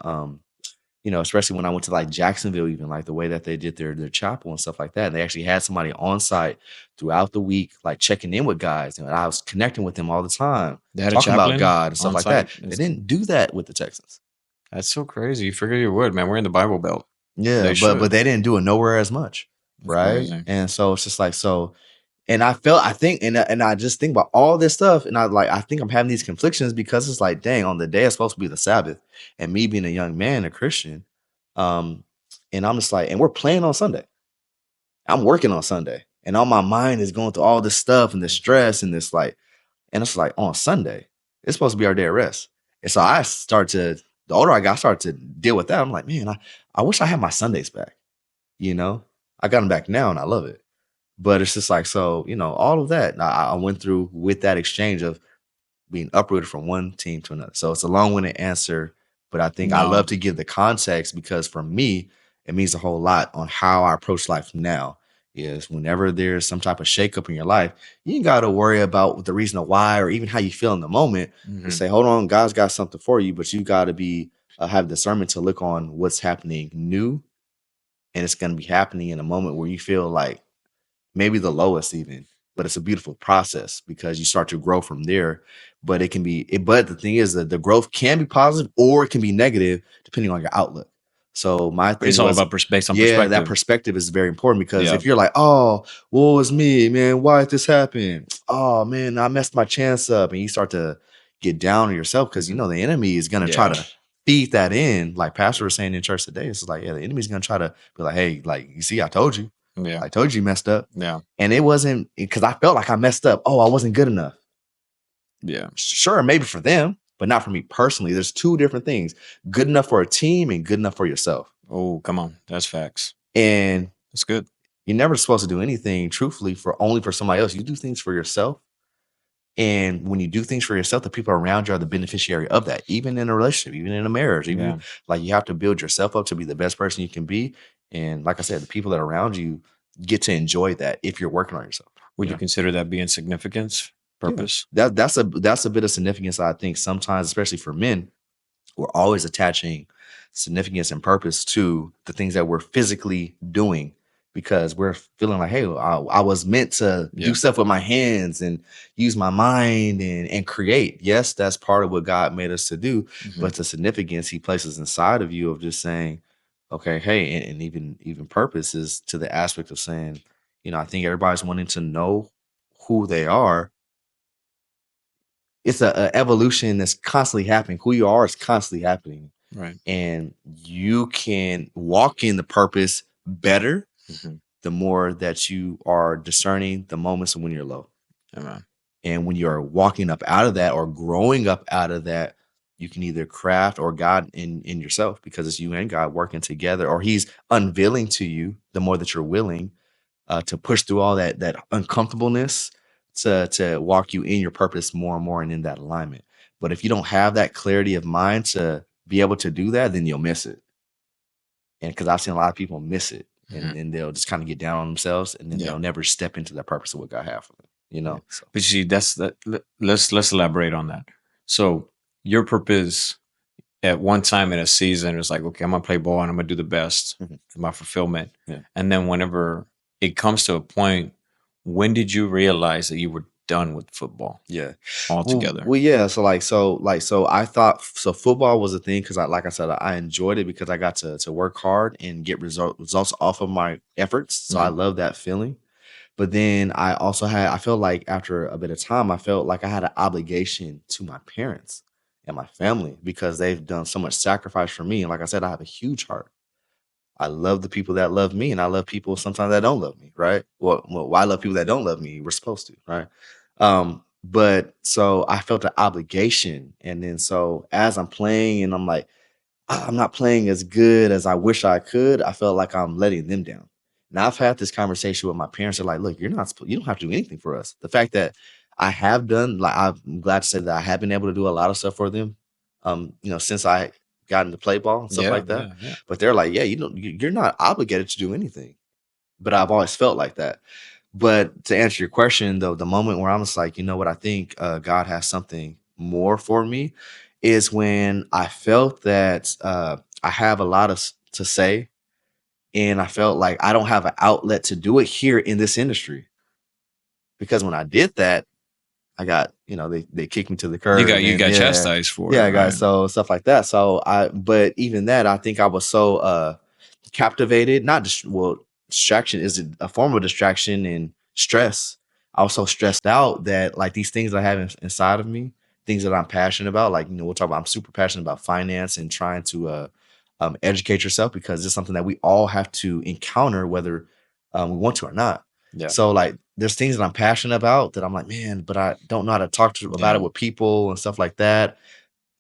especially when I went to like Jacksonville, even like the way that they did their chapel and stuff like that. And they actually had somebody on site throughout the week, like checking in with guys. And I was connecting with them all the time, talking about God and stuff like that. They didn't do that with the Texans. That's so crazy. You figure you would, man. We're in the Bible Belt. Yeah, but they didn't do it nowhere as much. That's right. Crazy. And so it's just like, and I just think about all this stuff, and I think I'm having these conflictions because it's like, dang, on the day it's supposed to be the Sabbath, and me being a young man, a Christian, and I'm just like, and we're playing on Sunday. I'm working on Sunday, and all my mind is going through all this stuff and the stress and this and it's like on Sunday, it's supposed to be our day of rest. And so the older I got, I started to deal with that. I'm like, man, I wish I had my Sundays back. I got them back now, and I love it. But it's just like, so, all of that I went through with that exchange of being uprooted from one team to another. So it's a long-winded answer, but I think I love to give the context because for me, it means a whole lot on how I approach life now. Is whenever there's some type of shakeup in your life, you ain't got to worry about the reason why or even how you feel in the moment. To say, hold on, God's got something for you, but you got to have discernment to look on what's happening new, and it's going to be happening in a moment where you feel like maybe the lowest even, but it's a beautiful process because you start to grow from there. But but the thing is that the growth can be positive or it can be negative depending on your outlook. So my thing it's all about based on perspective. That perspective is very important because if you're like, oh, woe is me, man, why did this happen? Oh man, I messed my chance up, and you start to get down on yourself because the enemy is gonna try to feed that in. Like Pastor was saying in church today, it's like, the enemy's gonna try to be like, hey, like, you see, I told you. Yeah. I told you messed up. Yeah. And it wasn't because I felt like I messed up. Oh, I wasn't good enough. Yeah. Sure, maybe for them, but not for me personally. There's two different things. Good enough for a team and good enough for yourself. Oh, come on. That's facts. And that's good. You're never supposed to do anything truthfully only for somebody else. You do things for yourself. And when you do things for yourself, the people around you are the beneficiary of that, even in a relationship, even in a marriage, like you have to build yourself up to be the best person you can be. And like I said, the people that are around you get to enjoy that if you're working on yourself. Would you consider that being significance, purpose? Yeah. That's a bit of significance. I think sometimes, especially for men, we're always attaching significance and purpose to the things that we're physically doing because we're feeling like, hey, I was meant to do stuff with my hands and use my mind and create. Yes, that's part of what God made us to do. But the significance he places inside of you of just saying, okay, hey, and even purpose is to the aspect of saying, I think everybody's wanting to know who they are. It's a evolution that's constantly happening. Who you are is constantly happening. Right. And you can walk in the purpose better the more that you are discerning the moments when you're low. Amen. And when you're walking up out of that or growing up out of that, you can either craft or God in yourself because it's you and God working together, or he's unveiling to you the more that you're willing to push through all that uncomfortableness to walk you in your purpose more and more and in that alignment. But if you don't have that clarity of mind to be able to do that, then you'll miss it. And because I've seen a lot of people miss it and they'll just kind of get down on themselves and then they'll never step into that purpose of what God has for them, So. But you see, let's elaborate on that. So your purpose at one time in a season was like, okay, I'm going to play ball and I'm going to do the best for my fulfillment. Yeah. And then whenever it comes to a point, when did you realize that you were done with football? Yeah. Altogether. Well, yeah. So I thought football was a thing because like I said, I enjoyed it because I got to work hard and get results off of my efforts. So I love that feeling. But then I felt like after a bit of time, I felt like I had an obligation to my parents. and my family, because they've done so much sacrifice for me. And like I said, I have a huge heart. I love the people that love me, and I love people sometimes that don't love me, right? Well, I love people that don't love me. We're supposed to, right? But so I felt an obligation. And then so as I'm playing and I'm like, I'm not playing as good as I wish I could, I felt like I'm letting them down. Now I've had this conversation with my parents. They're like, look, you don't have to do anything for us. The fact that I have done, like, I'm glad to say that I have been able to do a lot of stuff for them. Since I got into play ball and stuff like that. Yeah. But they're like, yeah, you're not obligated to do anything. But I've always felt like that. But to answer your question, though, the moment where I'm just like, you know what, I think God has something more for me is when I felt that I have a lot to say, and I felt like I don't have an outlet to do it here in this industry. Because when I did that, I got, they kicked me to the curb. You got chastised for it. Yeah, I got right? so stuff like that. But even that, I think I was so captivated. Not just distraction is a form of distraction and stress. I was so stressed out that like these things I have inside of me, things that I'm passionate about, like we'll talk about. I'm super passionate about finance and trying to educate yourself, because it's something that we all have to encounter, whether we want to or not. Yeah. So like there's things that I'm passionate about that I'm like, man, but I don't know how to talk about it with people and stuff like that.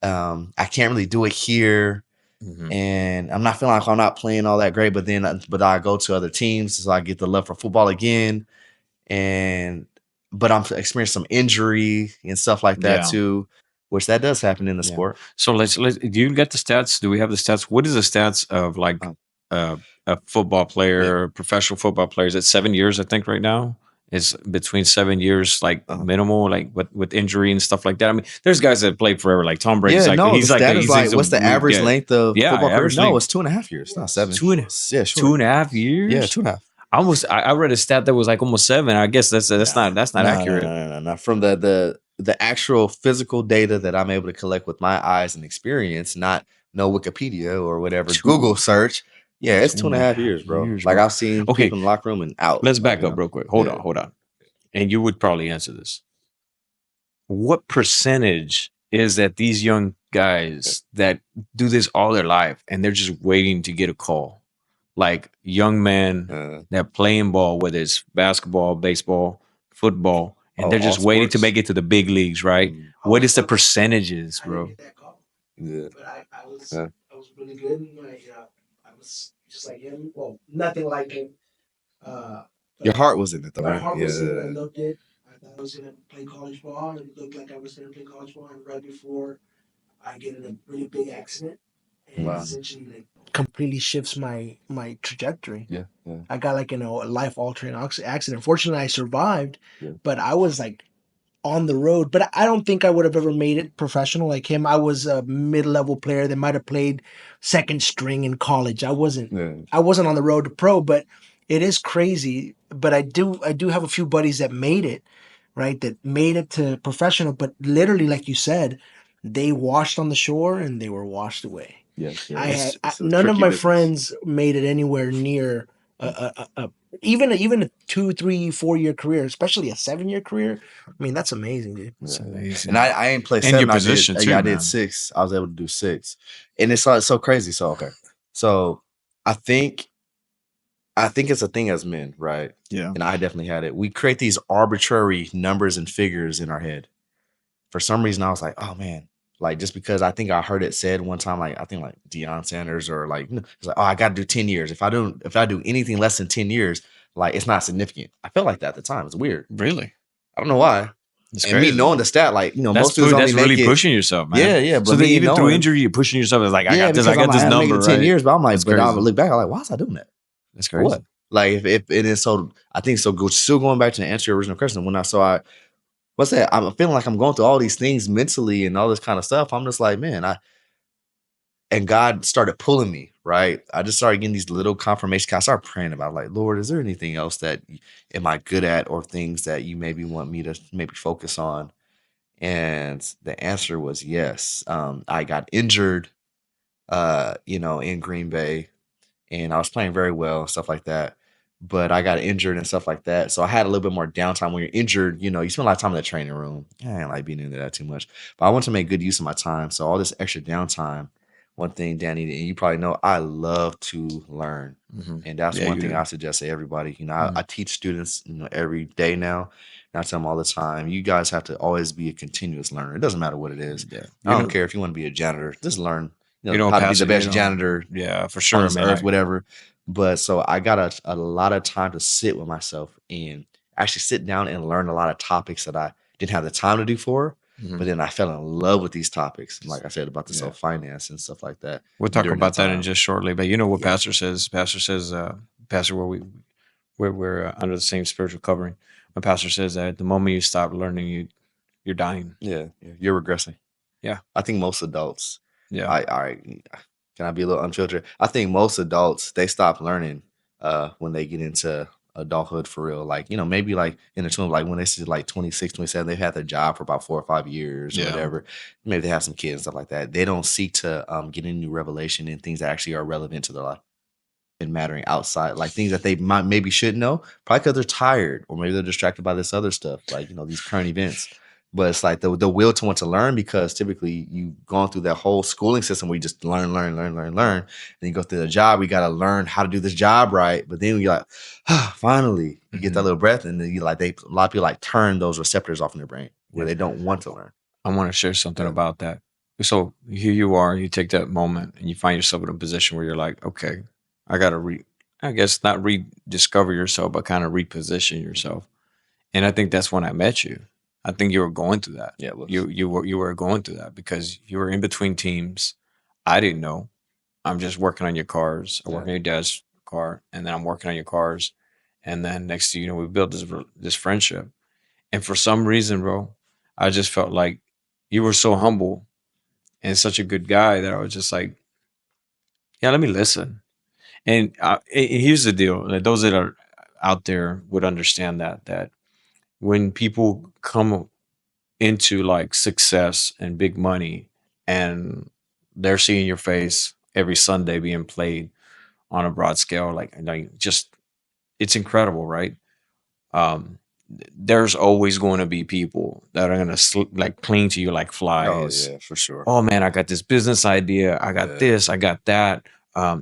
I can't really do it here. Mhm. And I'm not feeling like I'm not playing all that great, but I go to other teams, so I get the love for football again. But I'm experiencing some injury and stuff like that too, which that does happen in the sport. So let's do you get the stats? Do we have the stats? What is the stats of like a football player, professional football players at 7 years, I think right now? Is between 7 years, like minimal, like with injury and stuff like that. I mean, there's guys that play forever, like Tom Brady's. Yeah, like no, he's the like stat is like, what's the average length of football career? No, it's 2.5 years, not 7. Two and Yeah, sure. 2.5 years. Yeah, 2.5. I read a stat that was like almost 7. I guess that's not accurate. No. From the actual physical data that I'm able to collect with my eyes and experience, not no Wikipedia or whatever Google search. Yeah, it's 2.5 years, bro. Like I've seen people in the locker room and out. Let's back up real quick. Hold on. And you would probably answer this. What percentage is that these young guys that do this all their life and they're just waiting to get a call? Like young men that playing ball, whether it's basketball, baseball, football, and they're just waiting to make it to the big leagues, right? What is the percentages, bro? Yeah. But I was really good. I was just like him. Well, nothing like him. Your heart was in it, though, My right? heart was in it. I loved it. I thought I was going to play college ball. It looked like I was going to play college ball. And right before I get in a really big accident, and essentially like completely shifts my trajectory. Yeah. I got like in a life-altering accident. Fortunately, I survived, but I was like on the road. But I don't think I would have ever made it professional like him. I was a mid-level player that might have played second string in college. I wasn't on the road to pro, but it is crazy. But I do have a few buddies that made it, right? That made it to professional, but literally, like you said, they washed on the shore and they were washed away. None of my friends made it anywhere near even a 2, 3, 4 year career, especially a 7-year career. I mean, that's amazing, dude. That's amazing. And I ain't played 7. I did 6. I was able to do 6, and it's so crazy. So I think it's a thing as men, right? Yeah. And I definitely had it. We create these arbitrary numbers and figures in our head. For some reason, I was like, oh man. Like, just because I think I heard it said one time, like I think like Deion Sanders or like, it's like, oh, I got to do 10 years. If I do anything less than 10 years, like it's not significant. I felt like that at the time. It's weird. Really? I don't know why. It's and crazy. Me knowing the stat, like most dudes only that's really pushing yourself, man. Yeah. But so even through injury, you're pushing yourself. It's like I got this number, right? 10 years, but I'm like, but I look back, I'm like, why was I doing that? That's crazy. What? Like if it is so, I think so. Still going back to answer your original question, when what's that? I'm feeling like I'm going through all these things mentally and all this kind of stuff. I'm just like, man, and God started pulling me, right? I just started getting these little confirmations. I started praying about, like, Lord, is there anything else that am I good at, or things that you maybe want me to maybe focus on? And the answer was yes. I got injured, in Green Bay, and I was playing very well and stuff like that. but I got injured and stuff like that. So I had a little bit more downtime. When you're injured, you spend a lot of time in the training room. I ain't like being into that too much, but I want to make good use of my time. So all this extra downtime, one thing, Danny, and you probably know, I love to learn. And that's one thing I suggest to everybody. I teach students, every day now. And I tell them all the time, you guys have to always be a continuous learner. It doesn't matter what it is. I don't care if you want to be a janitor, just learn, how to be the best janitor for on sure, this man. earth, whatever. But so I got a lot of time to sit with myself and actually sit down and learn a lot of topics that I didn't have the time to do for. But then I fell in love with these topics. Like I said, about the self-finance and stuff like that. We'll talk during about that in time. just shortly. But you know what Pastor says? Pastor says, Pastor, we're under the same spiritual covering. My pastor says that the moment you stop learning, you're dying. Yeah, you're regressing. Yeah. I think most adults. Yeah. I can I be a little unfiltered? I think most adults, they stop learning when they get into adulthood for real. Like, maybe like in the 20, like when they see like 26, 27, they've had their job for about 4 or 5 years or whatever. Maybe they have some kids and stuff like that. They don't seek to get any new revelation and things that actually are relevant to their life and mattering outside, like things that they maybe should know, probably because they're tired or maybe they're distracted by this other stuff, like these current events. But it's like the will to want to learn, because typically you've gone through that whole schooling system where you just learn. Then you go through the job, we got to learn how to do this job right. But then you're like, finally, you get that little breath, and then a lot of people like turn those receptors off in their brain where they don't want to learn. I want to share something about that. So here you are, you take that moment and you find yourself in a position where you're like, okay, I got to I guess not rediscover yourself, but kind of reposition yourself. And I think that's when I met you. I think you were going through that. Yeah, you were going through that because you were in between teams. I didn't know. I'm just working on your cars. I work on your dad's car, and then I'm working on your cars. And then next thing you know, we built this friendship. And for some reason, bro, I just felt like you were so humble and such a good guy that I was just like, yeah, let me listen. And here's the deal: like, those that are out there would understand that when people come into like success and big money, and they're seeing your face every Sunday being played on a broad scale, like just it's incredible, right? There's always going to be people that are going to like cling to you like flies. Oh yeah, for sure. Oh man, I got this business idea. I got this. I got that.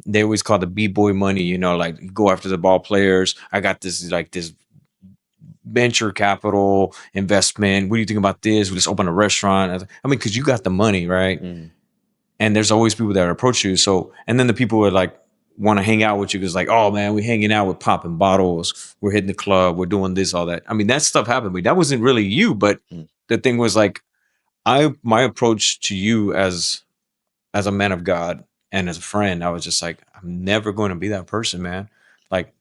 They always call the b-boy money. Like go after the ball players. I got this venture capital investment. What do you think about this? We just open a restaurant. I mean, because you got the money, right? And there's always people that approach you. So, and then the people would like want to hang out with you because like, oh man, we're hanging out, we're popping bottles, we're hitting the club, we're doing this, all that. I mean, that stuff happened to me. That wasn't really you, but the thing was like, my approach to you as a man of God and as a friend, I was just like, I'm never going to be that person, man. Like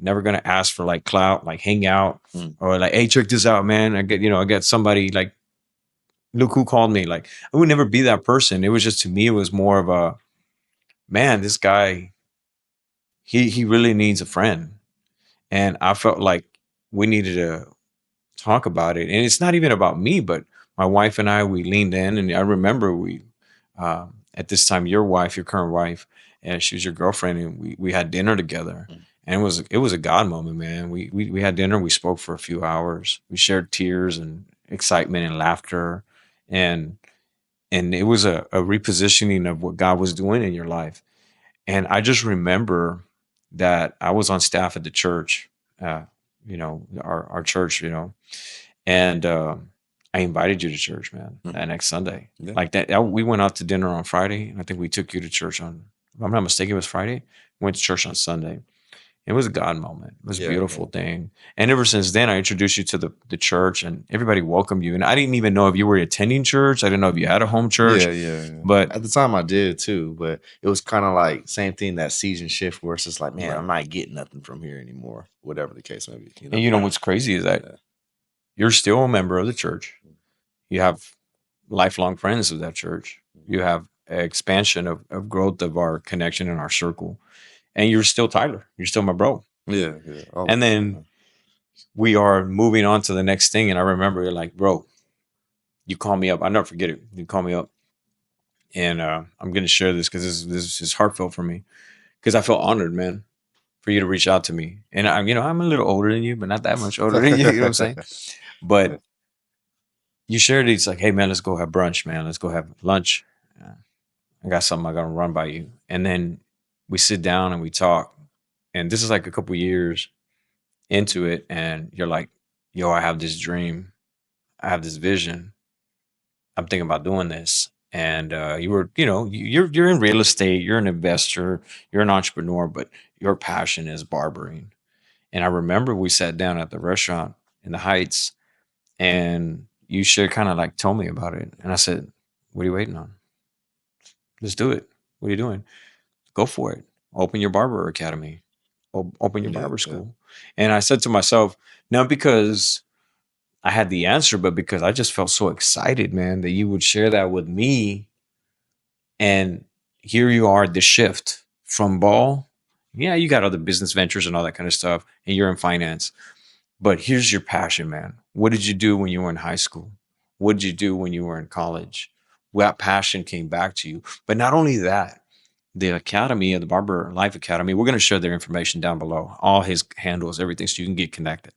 never going to ask for like clout, like hang out or like, hey, check this out, man. I get somebody like, look who called me. Like I would never be that person. It was just, to me, it was more of a, man, this guy, he really needs a friend. And I felt like we needed to talk about it. And it's not even about me, but my wife and I, we leaned in, and I remember at this time, your current wife, and she was your girlfriend, and we had dinner together. And it was a God moment, man. We had dinner. We spoke for a few hours. We shared tears and excitement and laughter, and it was a repositioning of what God was doing in your life. And I just remember that I was on staff at the church, our church, and I invited you to church, man, that next Sunday. Yeah. Like that, we went out to dinner on Friday, and I think we took you to church on, if I'm not mistaken, it was Friday. We went to church on Sunday. It was a God moment. It was a beautiful thing. And ever since then, I introduced you to the church, and everybody welcomed you. And I didn't even know if you were attending church. I didn't know if you had a home church. Yeah. But at the time I did too, but it was kind of like same thing, that season shift where it's just like, man, I'm not getting nothing from here anymore, whatever the case may be. And you know what's crazy is that you're still a member of the church. You have lifelong friends of that church. You have an expansion of growth of our connection and our circle. And you're still Tyler. You're still my bro. Yeah. Oh, and then we are moving on to the next thing. And I remember you're like, bro, you call me up. I'll never forget it. You call me up. And I'm going to share this because this is heartfelt for me. Because I felt honored, man. for you to reach out to me. And I'm a little older than you, but not that much older than you. You know what I'm saying? But you shared it. It's like, hey man, let's go have brunch, man. Let's go have lunch. I got something I gotta run by you. And then we sit down and we talk. And this is like a couple years into it, and you're like, yo, I have this dream. I have this vision. I'm thinking about doing this. And you were, you're in real estate, you're an investor, you're an entrepreneur, but your passion is barbering. And I remember we sat down at the restaurant in the Heights, and you should kind of like told me about it. And I said, what are you waiting on? Let's do it. What are you doing? Go for it. Open your barber academy. Open your barber school. And I said to myself, not because I had the answer, but because I just felt so excited, man, that you would share that with me. And here you are, the shift from ball. Yeah, you got other business ventures and all that kind of stuff, and you're in finance. But here's your passion, man. What did you do when you were in high school? What did you do when you were in college? What passion came back to you? But not only that, the academy, the Barber Life Academy, we're going to share their information down below, all his handles, everything, so you can get connected.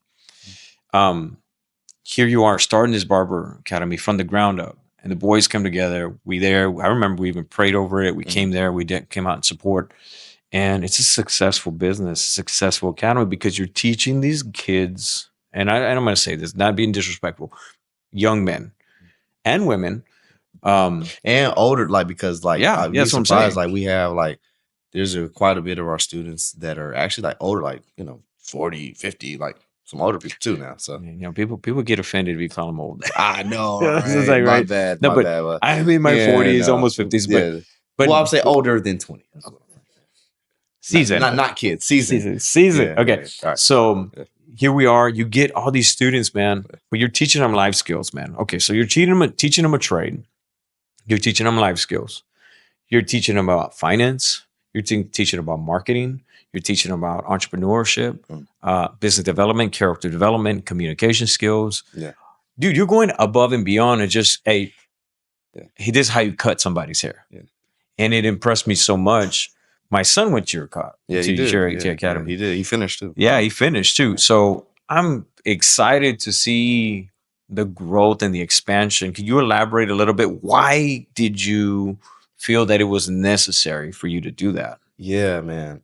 Here you are starting this Barber Academy from the ground up, and the boys come together. I remember we even prayed over it. We came there. We came out in support. And it's a successful business, successful academy, because you're teaching these kids, and I'm going to say this, not being disrespectful, young men and women. And older, like, because like, Yeah, I'd be that's what I'm surprised, saying. like we have like, there's quite a bit of our students that are actually like older, like, 40, 50, like some older people too now. So People get offended if you call them old. I know, It's right? like, My right? bad, No, my but bad. I'm in my 40s, almost 50s, but well, I'll say older than 20. season, not kids, season. Season. Yeah, Okay, yeah. All right. so here we are. You get all these students, man, but you're teaching them life skills, man. Okay, so you're teaching them a trade. You're teaching them life skills. You're teaching them about finance. You're teaching them about marketing. You're teaching them about entrepreneurship, business development, character development, communication skills. Yeah. Dude, you're going above and beyond, and just, hey, this is how you cut somebody's hair. Yeah. And it impressed me so much. My son went to your academy. He did. He finished too. Yeah, he finished too. So I'm excited to see the growth and the expansion. Can you elaborate a little bit? Why did you feel that it was necessary for you to do that? Yeah, man.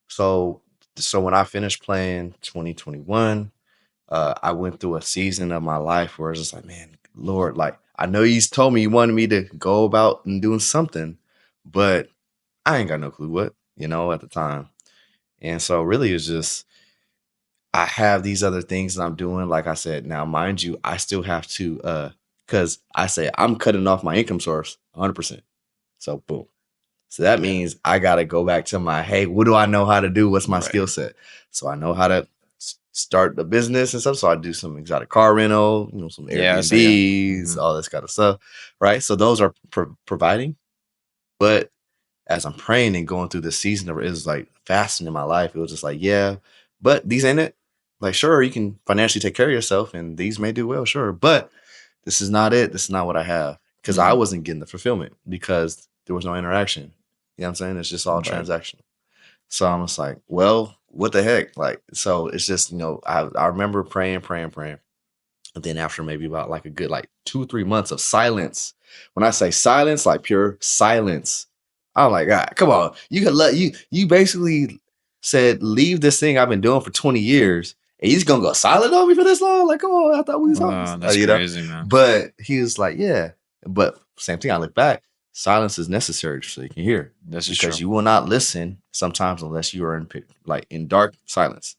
So when I finished playing 2021, I went through a season of my life where it's just like, man, Lord, like, I know you told me you wanted me to go about and doing something, but I ain't got no clue what, at the time. And so really it's just, I have these other things that I'm doing. Like I said, now, mind you, I still have to, cause I say I'm cutting off my income source 100%. So boom. So that means I got to go back to hey, what do I know how to do? What's my skill set? So I know how to start the business and stuff. So I do some exotic car rental, some Airbnbs, all this kind of stuff. Right. So those are providing. But as I'm praying and going through this season, it was like fasting in my life. It was just like, yeah, but these ain't it. Like, sure, you can financially take care of yourself and these may do well. Sure. But this is not it. This is not what I have. Because I wasn't getting the fulfillment because there was no interaction. You know what I'm saying? It's just all transactional. So I'm just like, well, what the heck? Like, so it's just, I remember praying. And then after maybe about like a good 2-3 months of silence, when I say silence, like pure silence, I'm like, God, come on. You can you basically said, leave this thing I've been doing for 20 years. And he's going to go silent on me for this long? Like, come on, I thought we was talking. That's crazy, man. But he was like, yeah. But same thing, I look back. Silence is necessary so you can hear. That's because true. you will not listen sometimes unless you are in dark silence.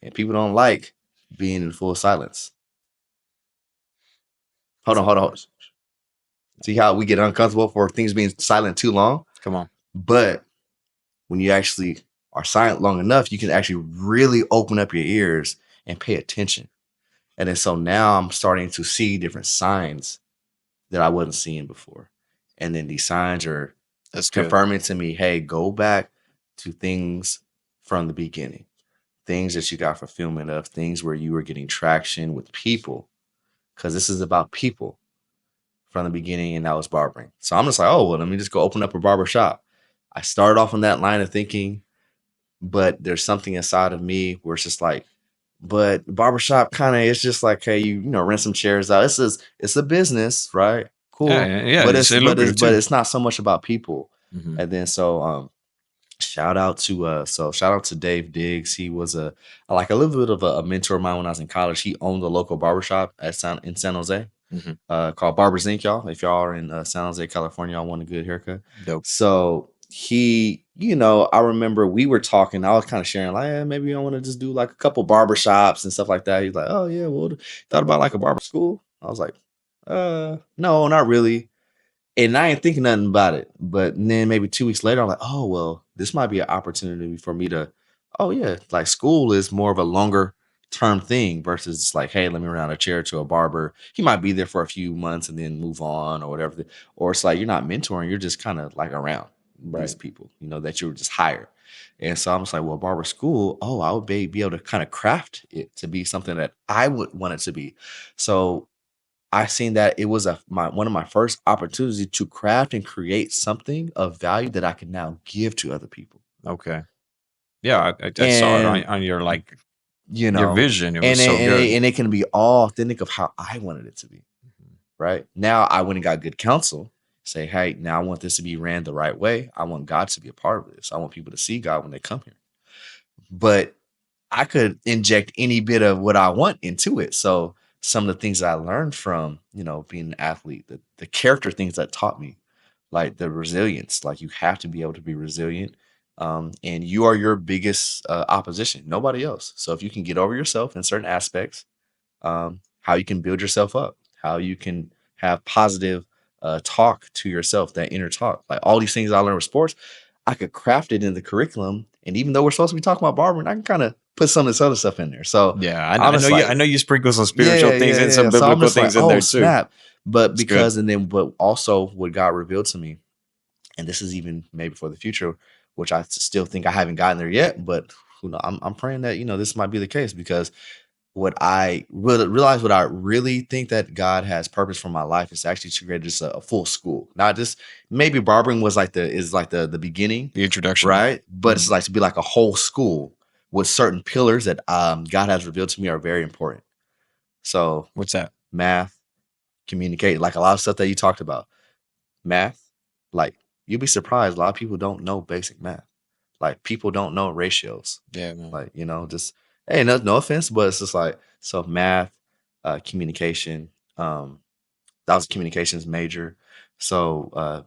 And people don't like being in full silence. Hold on. See how we get uncomfortable for things being silent too long? Come on. But when you actually are silent long enough, you can actually really open up your ears and pay attention. And then so now I'm starting to see different signs that I wasn't seeing before. And then these signs are confirming to me, hey, go back to things from the beginning. Things that you got fulfillment of, things where you were getting traction with people. Because this is about people from the beginning, and that was barbering. So I'm just like, oh, well, let me just go open up a barber shop. I started off on that line of thinking, but there's something inside of me where it's just like, but barbershop kind of, it's just like, hey, you know, rent some chairs out. It's a business, right? Cool. Yeah. But It's it's not so much about people. Mm-hmm. And then shout out to Dave Diggs. He was a little bit of a mentor of mine when I was in college. He owned a local barbershop in San Jose. Called Barber's Inc. Y'all, if y'all are in San Jose, California, y'all want a good haircut. Dope. So he, you know, I remember we were talking. I was kind of sharing, like, maybe I want to just do like a couple barber shops and stuff like that. He's like, oh yeah, well, thought about like a barber school. I was like, no, not really. And I ain't thinking nothing about it. But then maybe 2 weeks later, I'm like, oh well, this might be an opportunity for me to, oh yeah, like school is more of a longer term thing versus just like, hey, let me rent a chair to a barber. He might be there for a few months and then move on or whatever. Or it's like you're not mentoring, you're just kind of like around these people, you know, that you were just hired. And so I'm just like, well, barber school, I would be able to kind of craft it to be something that I would want it to be. So I seen that it was one of my first opportunities to craft and create something of value that I can now give to other people. Okay. Yeah, I saw it on your, like, you know, your vision. It was so good. And it can be all authentic of how I wanted it to be. Right now, I went and got good counsel. Say, hey, now I want this to be ran the right way. I want God to be a part of this. I want people to see God when they come here. But I could inject any bit of what I want into it. So some of the things I learned from, you know, being an athlete, the character things that taught me, like the resilience, like you have to be able to be resilient. And you are your biggest opposition, nobody else. So if you can get over yourself in certain aspects, how you can build yourself up, how you can have positive talk to yourself, that inner talk, like all these things I learned with sports, I could craft it in the curriculum. And even though we're supposed to be talking about barbering, I can kind of put some of this other stuff in there. So yeah, I know you sprinkle some spiritual things and some so biblical things in there too. Snap. But It's because good. but also what God revealed to me, and this is even maybe for the future, which I still think I haven't gotten there yet, but who knows, I'm praying that, you know, this might be the case, because what I realize, what I really think that God has purpose for my life is actually to create just a full school. Not just, maybe barbering was like the beginning, The introduction, right? But it's like to be like a whole school with certain pillars that God has revealed to me are very important. So what's that? Math, communicate, like a lot of stuff that you talked about. Math, like you'll be surprised, a lot of people don't know basic math. Like people don't know ratios. Yeah, man. Like, you know, just, hey, no offense, but it's just like, so math, communication, that was a communications major. So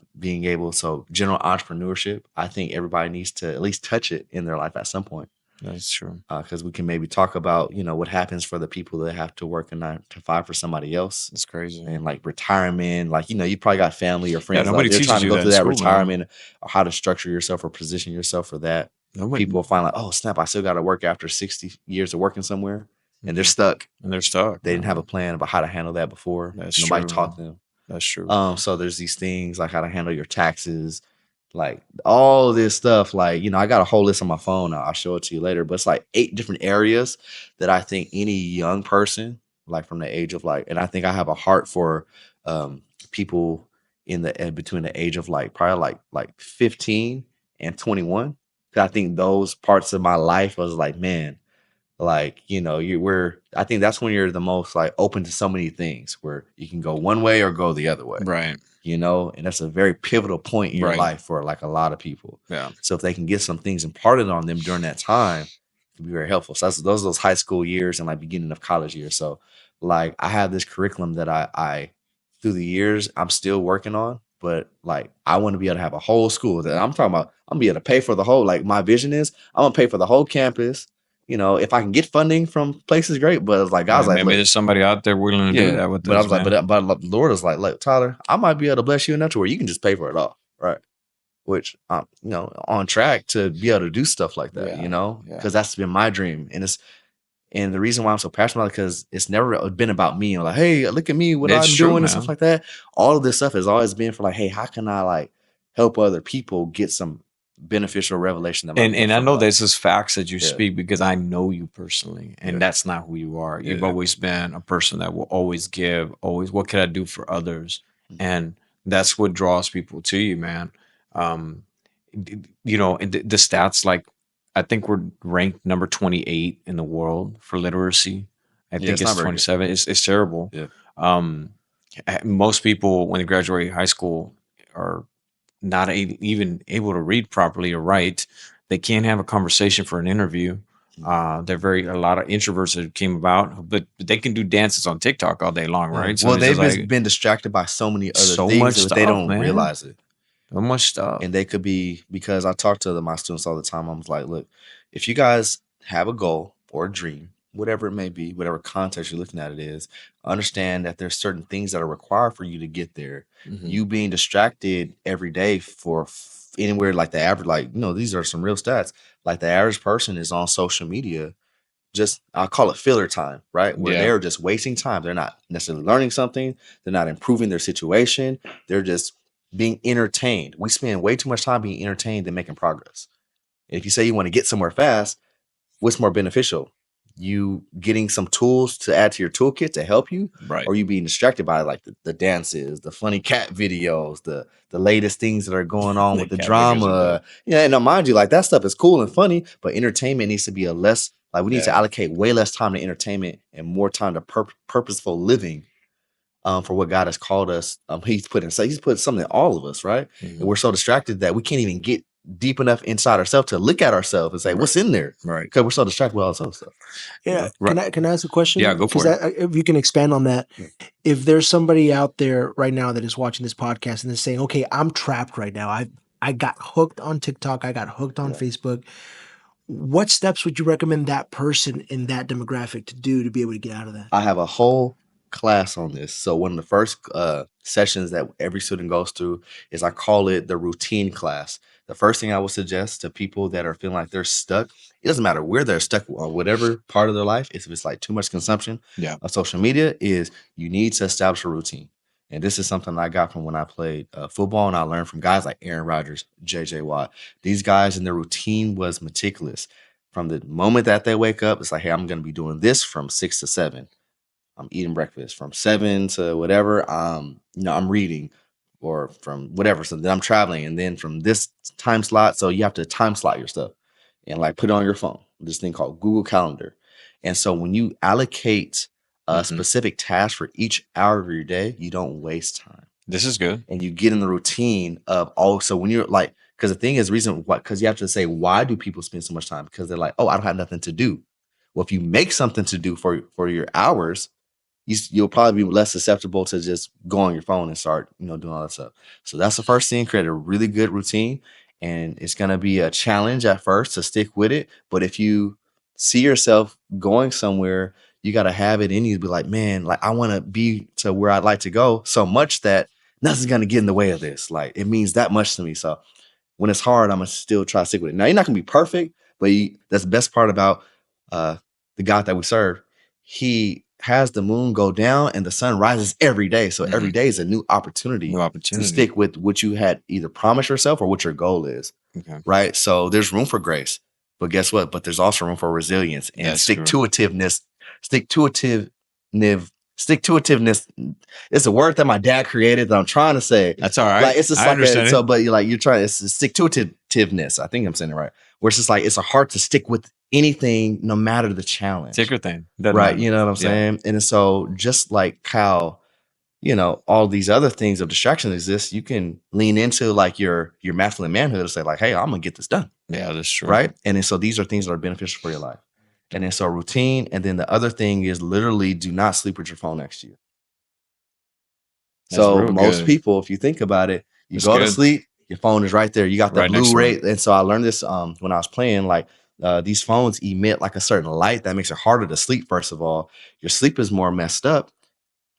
general entrepreneurship, I think everybody needs to at least touch it in their life at some point. That's true. Because we can maybe talk about, you know, what happens for the people that have to work a 9 to 5 for somebody else. It's crazy. And like retirement, like, you know, you probably got family or friends nobody they're trying to teaches go you through that that in school, retirement, or how to structure yourself or position yourself for that. People find like, oh snap, I still got to work after 60 years of working somewhere, and they're stuck. They didn't have a plan about how to handle that before. That's Nobody true, taught them. That's true. So there's these things like how to handle your taxes, like all this stuff. Like, you know, I got a whole list on my phone. I'll show it to you later. But it's like 8 different areas that I think any young person, like from the age of like, and I think I have a heart for people in between the age of like probably like 15 and 21. I think those parts of my life was like, man, like, you know, I think that's when you're the most like open to so many things, where you can go one way or go the other way. Right. You know, and that's a very pivotal point in your Right. life for like a lot of people. Yeah. So if they can get some things imparted on them during that time, it can be very helpful. So those are those high school years and like beginning of college years. So like I have this curriculum that I through the years I'm still working on, but like I want to be able to have a whole school that I'm talking about. I'm gonna be able to pay for the whole, like my vision is I'm gonna pay for the whole campus. You know, if I can get funding from places, great. But it's like, I was like, maybe there's somebody out there willing to do that with us. But I was like, but the Lord is like, look, Tyler, I might be able to bless you enough to where you can just pay for it all, right? Which I'm, you know, on track to be able to do stuff like that, you know, because that's been my dream, and the reason why I'm so passionate about it, because it's never been about me. I'm like, hey, look at me, what I'm doing, and stuff like that. All of this stuff has always been for like, hey, how can I like help other people get some beneficial revelation? And I know this is facts that you speak, because I know you personally, and that's not who you are. You've always been a person that will always give, always, what can I do for others? And that's what draws people to you, man. You know, and the stats, like I think we're ranked number 28 in the world for literacy. I think it's 27. It's terrible. Yeah. Most people, when they graduate high school, are not even able to read properly or write. They can't have a conversation for an interview. They're a lot of introverts that came about, but they can do dances on TikTok all day long, right? So well, they've been distracted by so many other things that they don't realize it. So much stuff. And they could be, because I talk to my students all the time. I'm like, look, if you guys have a goal or a dream, whatever it may be, whatever context you're looking at it is, understand that there's certain things that are required for you to get there. You being distracted every day for anywhere like the average, like, these are some real stats. Like the average person is on social media, just, I'll call it filler time, right? Where they're just wasting time. They're not necessarily learning something. They're not improving their situation. They're just being entertained. We spend way too much time being entertained than making progress. And if you say you want to get somewhere fast, what's more beneficial? You getting some tools to add to your toolkit to help you, right? Or you being distracted by like the dances, the funny cat videos, the latest things that are going on with the drama. Yeah, and now mind you, like that stuff is cool and funny, but entertainment needs to be we need to allocate way less time to entertainment and more time to purposeful living. For what God has called us. He's put something in all of us, right? And we're so distracted that we can't even get deep enough inside ourselves to look at ourselves and say, what's in there? Right. Because we're so distracted with all this other stuff. Yeah. Can I ask a question? Yeah, go for it. If you can expand on that. If there's somebody out there right now that is watching this podcast and is saying, okay, I'm trapped right now. I got hooked on TikTok. I got hooked on Facebook. What steps would you recommend that person in that demographic to do to be able to get out of that? I have a whole class on this. So one of the first sessions that every student goes through is, I call it the routine class. The first thing I would suggest to people that are feeling like they're stuck, it doesn't matter where they're stuck on, whatever part of their life, if it's like too much consumption of social media, is you need to establish a routine. And this is something I got from when I played football, and I learned from guys like Aaron Rodgers, J.J. Watt. These guys, and their routine was meticulous. From the moment that they wake up, it's like, hey, I'm going to be doing this from 6 to 7. I'm eating breakfast. From 7 to whatever, I'm reading, or from whatever. So then I'm traveling, and then from this time slot, so you have to time slot your stuff and like put it on your phone. This thing called Google Calendar. And so when you allocate a specific task for each hour of your day, you don't waste time. This is good. And you get in the routine of also when you're like, because the thing is, because you have to say, why do people spend so much time? Because they're like, oh, I don't have nothing to do. Well, if you make something to do for your hours, you'll probably be less susceptible to just go on your phone and start, doing all that stuff. So that's the first thing. Create a really good routine, and it's going to be a challenge at first to stick with it. But if you see yourself going somewhere, you got to have it in you to be like, man, like I want to be to where I'd like to go so much that nothing's going to get in the way of this. Like it means that much to me. So when it's hard, I'm going to still try to stick with it. Now, you're not going to be perfect, but that's the best part about the God that we serve. He has the moon go down and the sun rises every day. So every day is a new opportunity to stick with what you had either promised yourself or what your goal is. Okay. Right. So there's room for grace, but guess what? But there's also room for resilience and stick-to-itiveness. Stick-to-itiveness. It's a word that my dad created that I'm trying to say. That's all right. Like it's just you're trying. It's stick-to-itiveness. I think I'm saying it right. Where it's just like it's hard to stick with anything, no matter the challenge. Thicker thing, right? Matter. You know what I'm saying? And so, just like how all these other things of distraction exist, you can lean into like your masculine manhood to say like, hey, I'm gonna get this done. Yeah, that's true. Right? And then so these are things that are beneficial for your life. And then so routine, and then the other thing is literally do not sleep with your phone next to you. That's so most people, if you think about it, you go to sleep, your phone is right there. You got the blue ray. And so I learned this when I was playing, like these phones emit like a certain light that makes it harder to sleep. First of all, your sleep is more messed up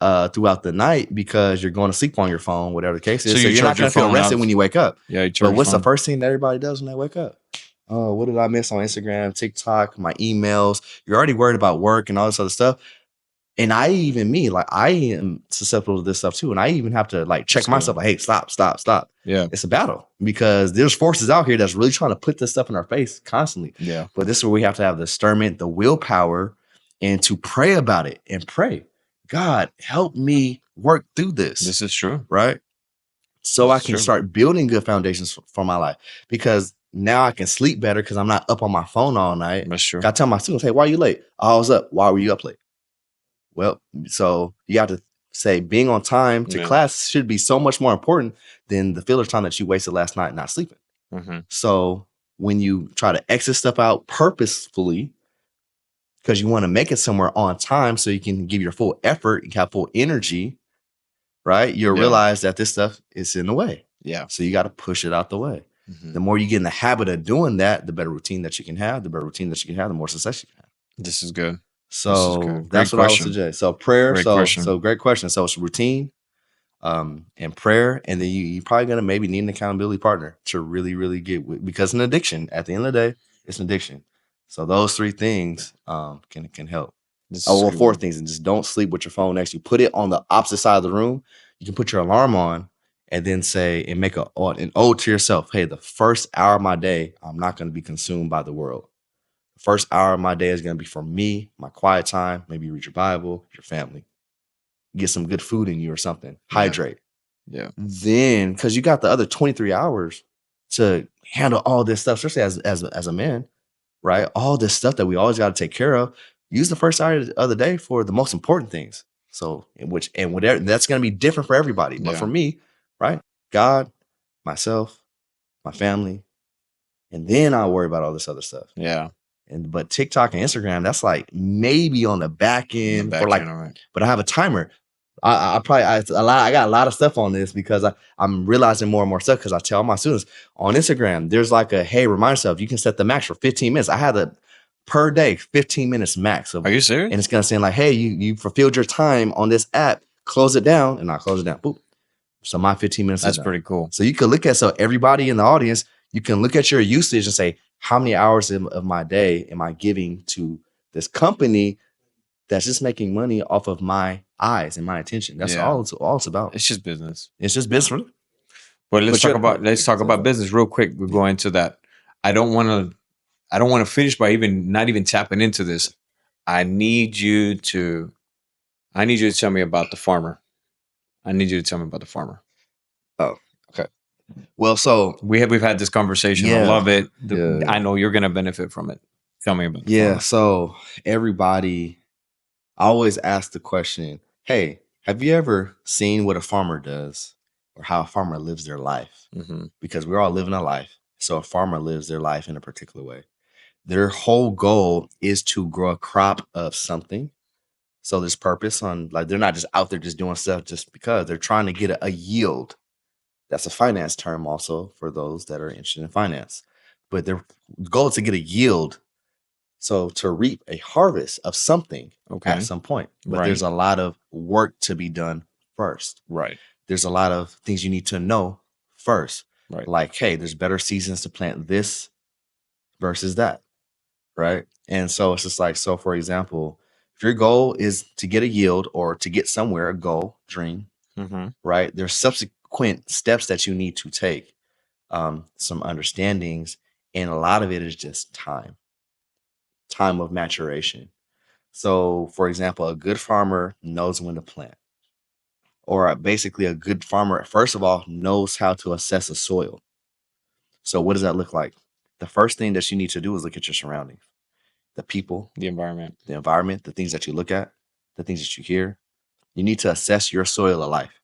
throughout the night because you're going to sleep on your phone, whatever the case is. So you're not going to feel rested when you wake up. Yeah. But what's the first thing that everybody does when they wake up? Oh, what did I miss on Instagram, TikTok, my emails? You're already worried about work and all this other stuff. And I am susceptible to this stuff too. And I even have to like check myself like, hey, stop. Yeah. It's a battle because there's forces out here that's really trying to put this stuff in our face constantly. Yeah. But this is where we have to have the discernment, the willpower, and to pray about it and pray. God, help me work through this. This is true. Right? So I can start building good foundations for my life. Because now I can sleep better because I'm not up on my phone all night. That's true. I tell my students, hey, why are you late? Oh, I was up. Why were you up late? Well, so you have to say being on time to class should be so much more important than the filler time that you wasted last night not sleeping. Mm-hmm. So when you try to exit stuff out purposefully, because you want to make it somewhere on time so you can give your full effort, you have full energy, right? You'll realize that this stuff is in the way. Yeah. So you got to push it out the way. Mm-hmm. The more you get in the habit of doing that, the better routine that you can have, the more success you can have. This is good. So that's what I would suggest. So prayer. Great question. So it's routine, and prayer, and then you're probably gonna maybe need an accountability partner to really, really get with, because an addiction. At the end of the day, it's an addiction. So those 3 things can help. Well, 4 things, and just don't sleep with your phone next to you. Put it on the opposite side of the room. You can put your alarm on, and then say and make an ode to yourself. Hey, the first hour of my day, I'm not going to be consumed by the world. The first hour of my day is going to be for me, my quiet time. Maybe read your Bible, your family. Get some good food in you or something. Hydrate. Yeah. Then, because you got the other 23 hours to handle all this stuff, especially as a man, right? All this stuff that we always got to take care of. Use the first hour of the day for the most important things. So, whatever that's going to be different for everybody. But for me, right? God, myself, my family, and then I'll worry about all this other stuff. Yeah. But TikTok and Instagram, that's like maybe on the back end but I have a timer. I got a lot of stuff on this because I'm realizing more and more stuff because I tell my students on Instagram, there's like remind yourself, you can set the max for 15 minutes. I had per day, 15 minutes max. Are you serious? And it's going to say like, hey, you fulfilled your time on this app, close it down, and I close it down. Boop. So my 15 minutes That's pretty cool. So you can look at, so everybody in the audience, you can look at your usage and say, how many hours of my day am I giving to this company that's just making money off of my eyes and my attention? That's all it's about. It's just business. It's just business. But let's talk about business real quick. We'll go into that. I don't want to finish by not even tapping into this. I need you to tell me about the farmer. Oh, okay. Well, so we've had this conversation. I love it. I know you're going to benefit from it. Tell me about the farmer. So everybody, I always ask the question, hey, have you ever seen what a farmer does or how a farmer lives their life? Mm-hmm. Because we're all living a life. So a farmer lives their life in a particular way. Their whole goal is to grow a crop of something. So there's purpose on, like, they're not just out there just doing stuff just because. They're trying to get a yield. That's a finance term also for those that are interested in finance. But their goal is to get a yield. So to reap a harvest of something at some point. But there's a lot of work to be done first. Right. There's a lot of things you need to know first. Right. Like, hey, there's better seasons to plant this versus that. Right. And so it's just like, so for example, if your goal is to get a yield or to get somewhere, a goal, dream, right? There's subsequent steps that you need to take, some understandings, and a lot of it is just time of maturation. So for example, a good farmer knows when to plant, or basically a good farmer, first of all, knows how to assess a soil. So what does that look like? The first thing that you need to do is look at your surroundings. The people, the environment, the things that you look at, the things that you hear. You need to assess your soil of life.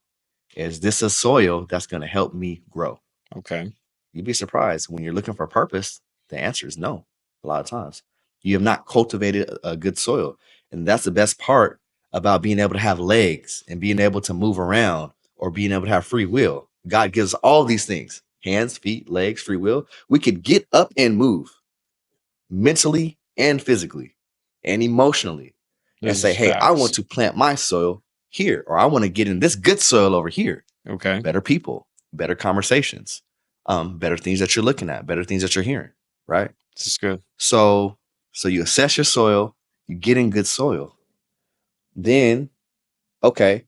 Is this a soil that's going to help me grow? Okay. You'd be surprised when you're looking for purpose. The answer is no. A lot of times you have not cultivated a good soil. And that's the best part about being able to have legs and being able to move around or being able to have free will. God gives all these things: hands, feet, legs, free will. We could get up and move mentally and physically and emotionally and say, hey, I want to plant my soil here, or I want to get in this good soil over here. Okay. Better people, better conversations, better things that you're looking at, better things that you're hearing, right? This is good. So you assess your soil, you get in good soil. Then, okay,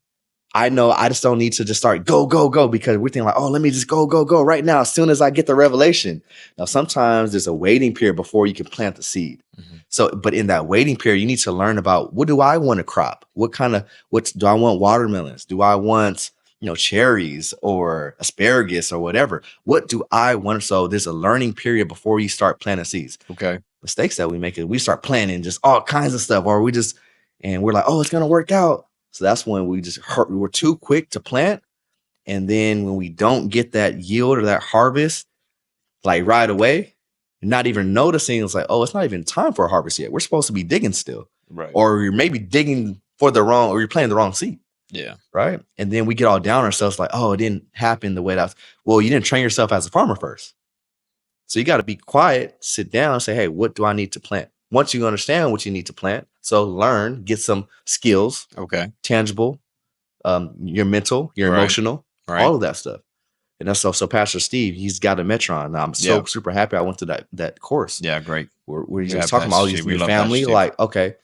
I know I just don't need to just start go, because we're thinking like, oh, let me just go right now as soon as I get the revelation. Now, sometimes there's a waiting period before you can plant the seed. Mm-hmm. So, but in that waiting period, you need to learn about, what do I want to crop? What do I want watermelons? Do I want, cherries or asparagus or whatever. What do I want? So there's a learning period before you start planting seeds. Okay. Mistakes that we make is we start planting just all kinds of stuff, or and we're like, oh, it's gonna work out. So that's when we're too quick to plant. And then when we don't get that yield or that harvest, like right away, not even noticing, it's like, oh, it's not even time for a harvest yet. We're supposed to be digging still. Right. Or you're maybe digging or you're planting the wrong seed. Yeah. Right. And then we get all down on ourselves like, oh, it didn't happen the way well, you didn't train yourself as a farmer first. So you got to be quiet, sit down and say, hey, what do I need to plant? Once you understand what you need to plant, so learn, get some skills. Okay. Tangible, your mental, your emotional, all of that stuff. And that's so Pastor Steve, he's got a Metron. And I'm so super happy I went to that course. Yeah, great. Where he's just talking about all these, your family, like, okay,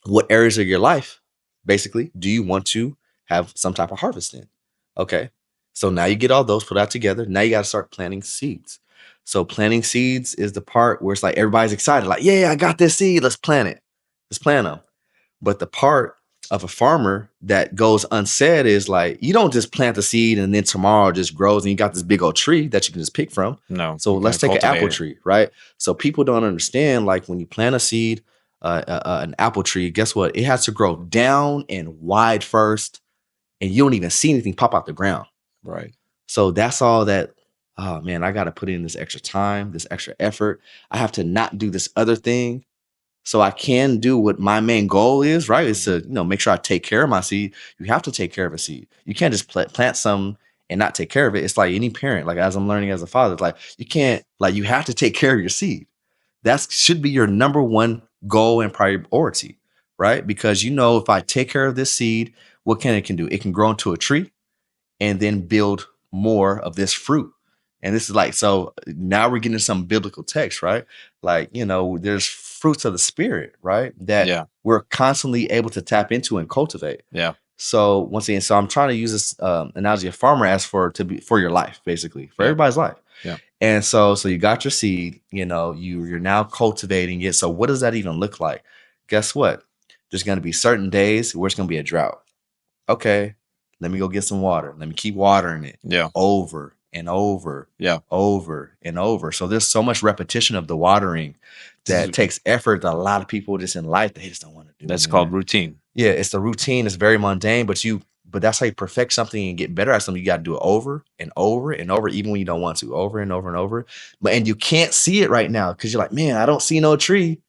what areas of your life, basically, do you want to have some type of harvest in? Okay. So now you get all those put out together. Now you got to start planting seeds. So planting seeds is the part where it's like everybody's excited. Like, yeah, I got this seed. Let's plant it. Let's plant them. But the part of a farmer that goes unsaid is like, you don't just plant the seed and then tomorrow it just grows and you got this big old tree that you can just pick from. No. So let's take an apple tree, right? So people don't understand, like when you plant a seed, an apple tree, guess what? It has to grow down and wide first, and you don't even see anything pop out the ground. Right. So that's all that, oh man, I got to put in this extra time, this extra effort. I have to not do this other thing so I can do what my main goal is, right? Is to, make sure I take care of my seed. You have to take care of a seed. You can't just plant some and not take care of it. It's like any parent, like as I'm learning as a father, it's like you can't, like you have to take care of your seed. That should be your number one goal and priority, right? Because if I take care of this seed, what it can do? It can grow into a tree and then build more of this fruit. And this is like, so now we're getting some biblical text, right? Like, there's fruits of the spirit, right? That we're constantly able to tap into and cultivate. Yeah. So once again, I'm trying to use this analogy of farmer as for your life, basically, for everybody's life. Yeah. And so you got your seed, you're now cultivating it. So what does that even look like? Guess what? There's going to be certain days where it's going to be a drought. Okay, let me go get some water. Let me keep watering it. Yeah. Over and over. Yeah. Over and over. So there's so much repetition of the watering that takes effort that a lot of people just in life, they just don't want to do. That's called routine. Yeah, it's the routine. It's very mundane, but that's how you perfect something and get better at something. You got to do it over and over and over, even when you don't want to, over and over and over. And you can't see it right now because you're like, man, I don't see no tree.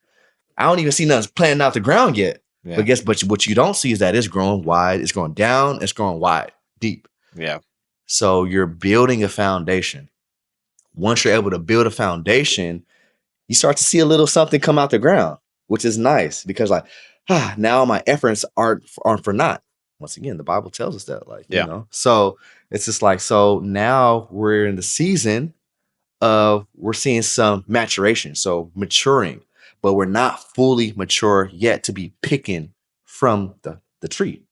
I don't even see nothing planting out the ground yet. Yeah. But what you don't see is that it's growing wide, it's growing down, it's growing wide, deep. Yeah. So you're building a foundation. Once you're able to build a foundation, you start to see a little something come out the ground, which is nice because now my efforts aren't for naught. Once again, the Bible tells us that, So it's just like, so now we're in the season of, we're seeing some maturation. So maturing, but we're not fully mature yet to be picking from the tree.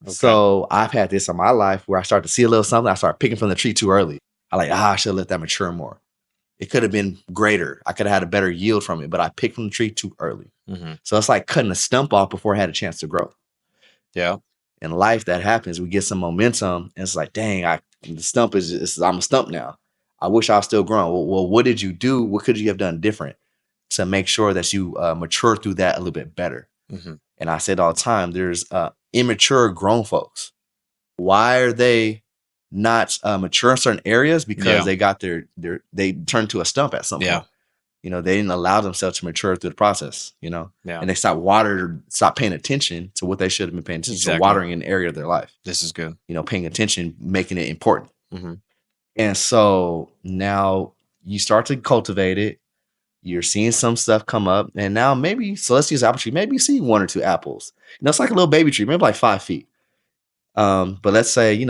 Okay. So I've had this in my life where I start to see a little something. I start picking from the tree too early. I should have let that mature more. It could have been greater. I could have had a better yield from it, but I picked from the tree too early. Mm-hmm. So it's like cutting a stump off before it had a chance to grow. Yeah. In life, that happens. We get some momentum, and it's like, dang, the stump I'm a stump now. I wish I was still growing. Well, what did you do? What could you have done different to make sure that you mature through that a little bit better? Mm-hmm. And I said all the time, there's immature grown folks. Why are they not mature in certain areas? Because they got they turned to a stump at some point. They didn't allow themselves to mature through the process, and they stopped paying attention to what they should have been paying attention to, watering an area of their life. This is good. Paying attention, making it important. Mm-hmm. And so now you start to cultivate it. You're seeing some stuff come up, and now so let's use apple tree. Maybe you see 1 or 2 apples. It's like a little baby tree, maybe like 5 feet. But let's say, you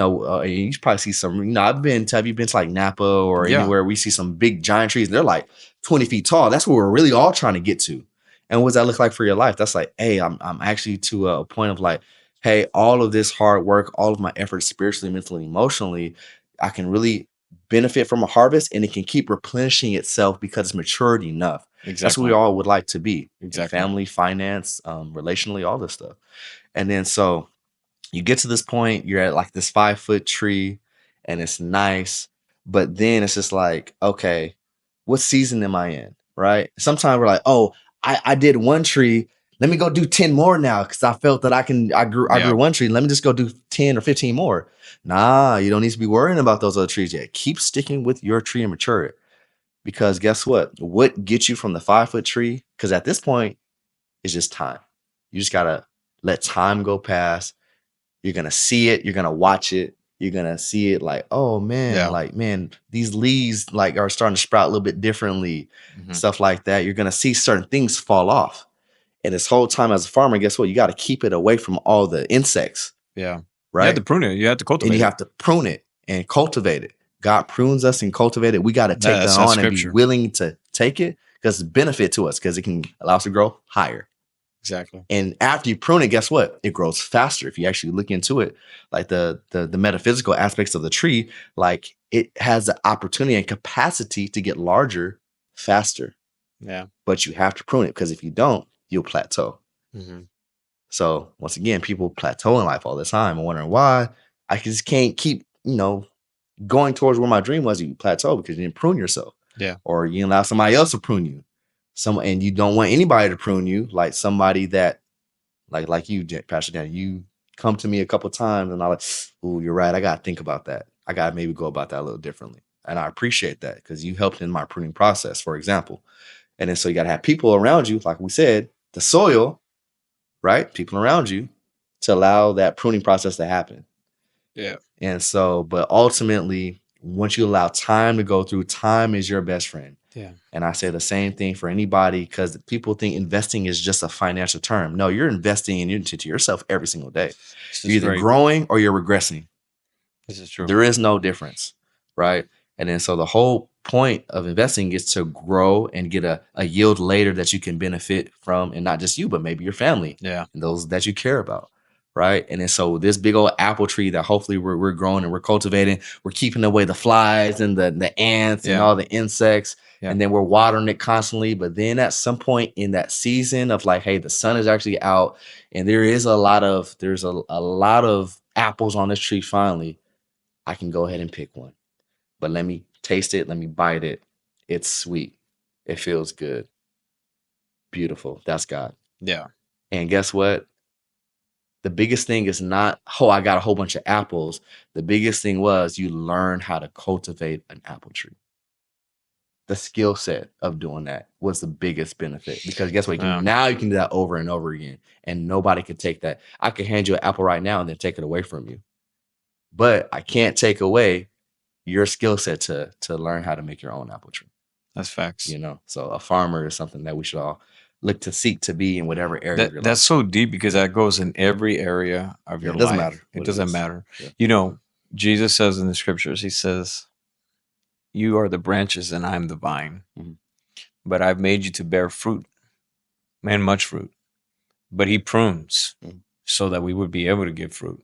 probably see some, have you been to like Napa or anywhere we see some big giant trees and they're like 20 feet tall. That's what we're really all trying to get to. And what does that look like for your life? That's like, hey, I'm actually to a point of like, hey, all of this hard work, all of my efforts spiritually, mentally, emotionally, I can really benefit from a harvest, and it can keep replenishing itself because it's matured enough. Exactly. That's what we all would like to be. Exactly. Family, finance, relationally, all this stuff. And then so you get to this point, you're at like this 5-foot tree and it's nice, but then it's just like, okay, what season am I in? Right? Sometimes we're like, oh, I did one tree. Let me go do 10 more now because I felt that I grew one tree. Let me just go do 10 or 15 more. Nah, you don't need to be worrying about those other trees yet. Keep sticking with your tree and mature it. Because guess what? What gets you from the 5-foot tree? Because at this point, it's just time. You just gotta let time go past. You're gonna see it, you're gonna watch it, you're gonna see it like, oh man, like man, these leaves like are starting to sprout a little bit differently, stuff like that. You're gonna see certain things fall off. And this whole time as a farmer, guess what? You got to keep it away from all the insects. Yeah. Right. You have to prune it. You have to cultivate and you have to prune it and cultivate it. God prunes us and cultivate it. We got to take that on and be willing to take it because it's a benefit to us because it can allow us to grow higher. Exactly. And after you prune it, guess what? It grows faster. If you actually look into it, like the metaphysical aspects of the tree, like it has the opportunity and capacity to get larger faster. Yeah. But you have to prune it because if you don't, you'll plateau. Mm-hmm. So once again, people plateau in life all the time and wondering why. I just can't keep, going towards where my dream was. You plateau because you didn't prune yourself. Yeah. Or you allow somebody else to prune you. And you don't want anybody to prune you, like somebody that, like you, Pastor Dan, you come to me a couple times and I'm like, oh, you're right. I got to think about that. I got to maybe go about that a little differently. And I appreciate that because you helped in my pruning process, for example. And then so you got to have people around you, like we said, the soil, right? People around you to allow that pruning process to happen. Yeah. And so, but ultimately, once you allow time to go through, time is your best friend. Yeah. And I say the same thing for anybody because people think investing is just a financial term. No, you're investing into yourself every single day. You're either growing or you're regressing. This is true. There is no difference, right? And then so the whole point of investing is to grow and get a yield later that you can benefit from, and not just you, but maybe your family, and those that you care about, right? And then so this big old apple tree that hopefully we're growing and we're cultivating, we're keeping away the flies and the ants and all the insects, and then we're watering it constantly. But then at some point in that season of like, hey, the sun is actually out, and there's a lot of apples on this tree finally. I can go ahead and pick one. But let me taste it. Let me bite it. It's sweet. It feels good. Beautiful. That's God. Yeah. And guess what? The biggest thing is not, oh, I got a whole bunch of apples. The biggest thing was you learn how to cultivate an apple tree. The skill set of doing that was the biggest benefit because guess what? Now you can do that over and over again and nobody can take that. I could hand you an apple right now and then take it away from you. But I can't take away your skill set to learn how to make your own apple tree. That's facts. So a farmer is something that we should all look to seek to be in whatever area of your life. That's so deep because that goes in every area of your life. It doesn't matter. It doesn't matter. Yeah. Jesus says in the scriptures, he says, you are the branches and I'm the vine, but I've made you to bear fruit and much fruit. But he prunes so that we would be able to give fruit.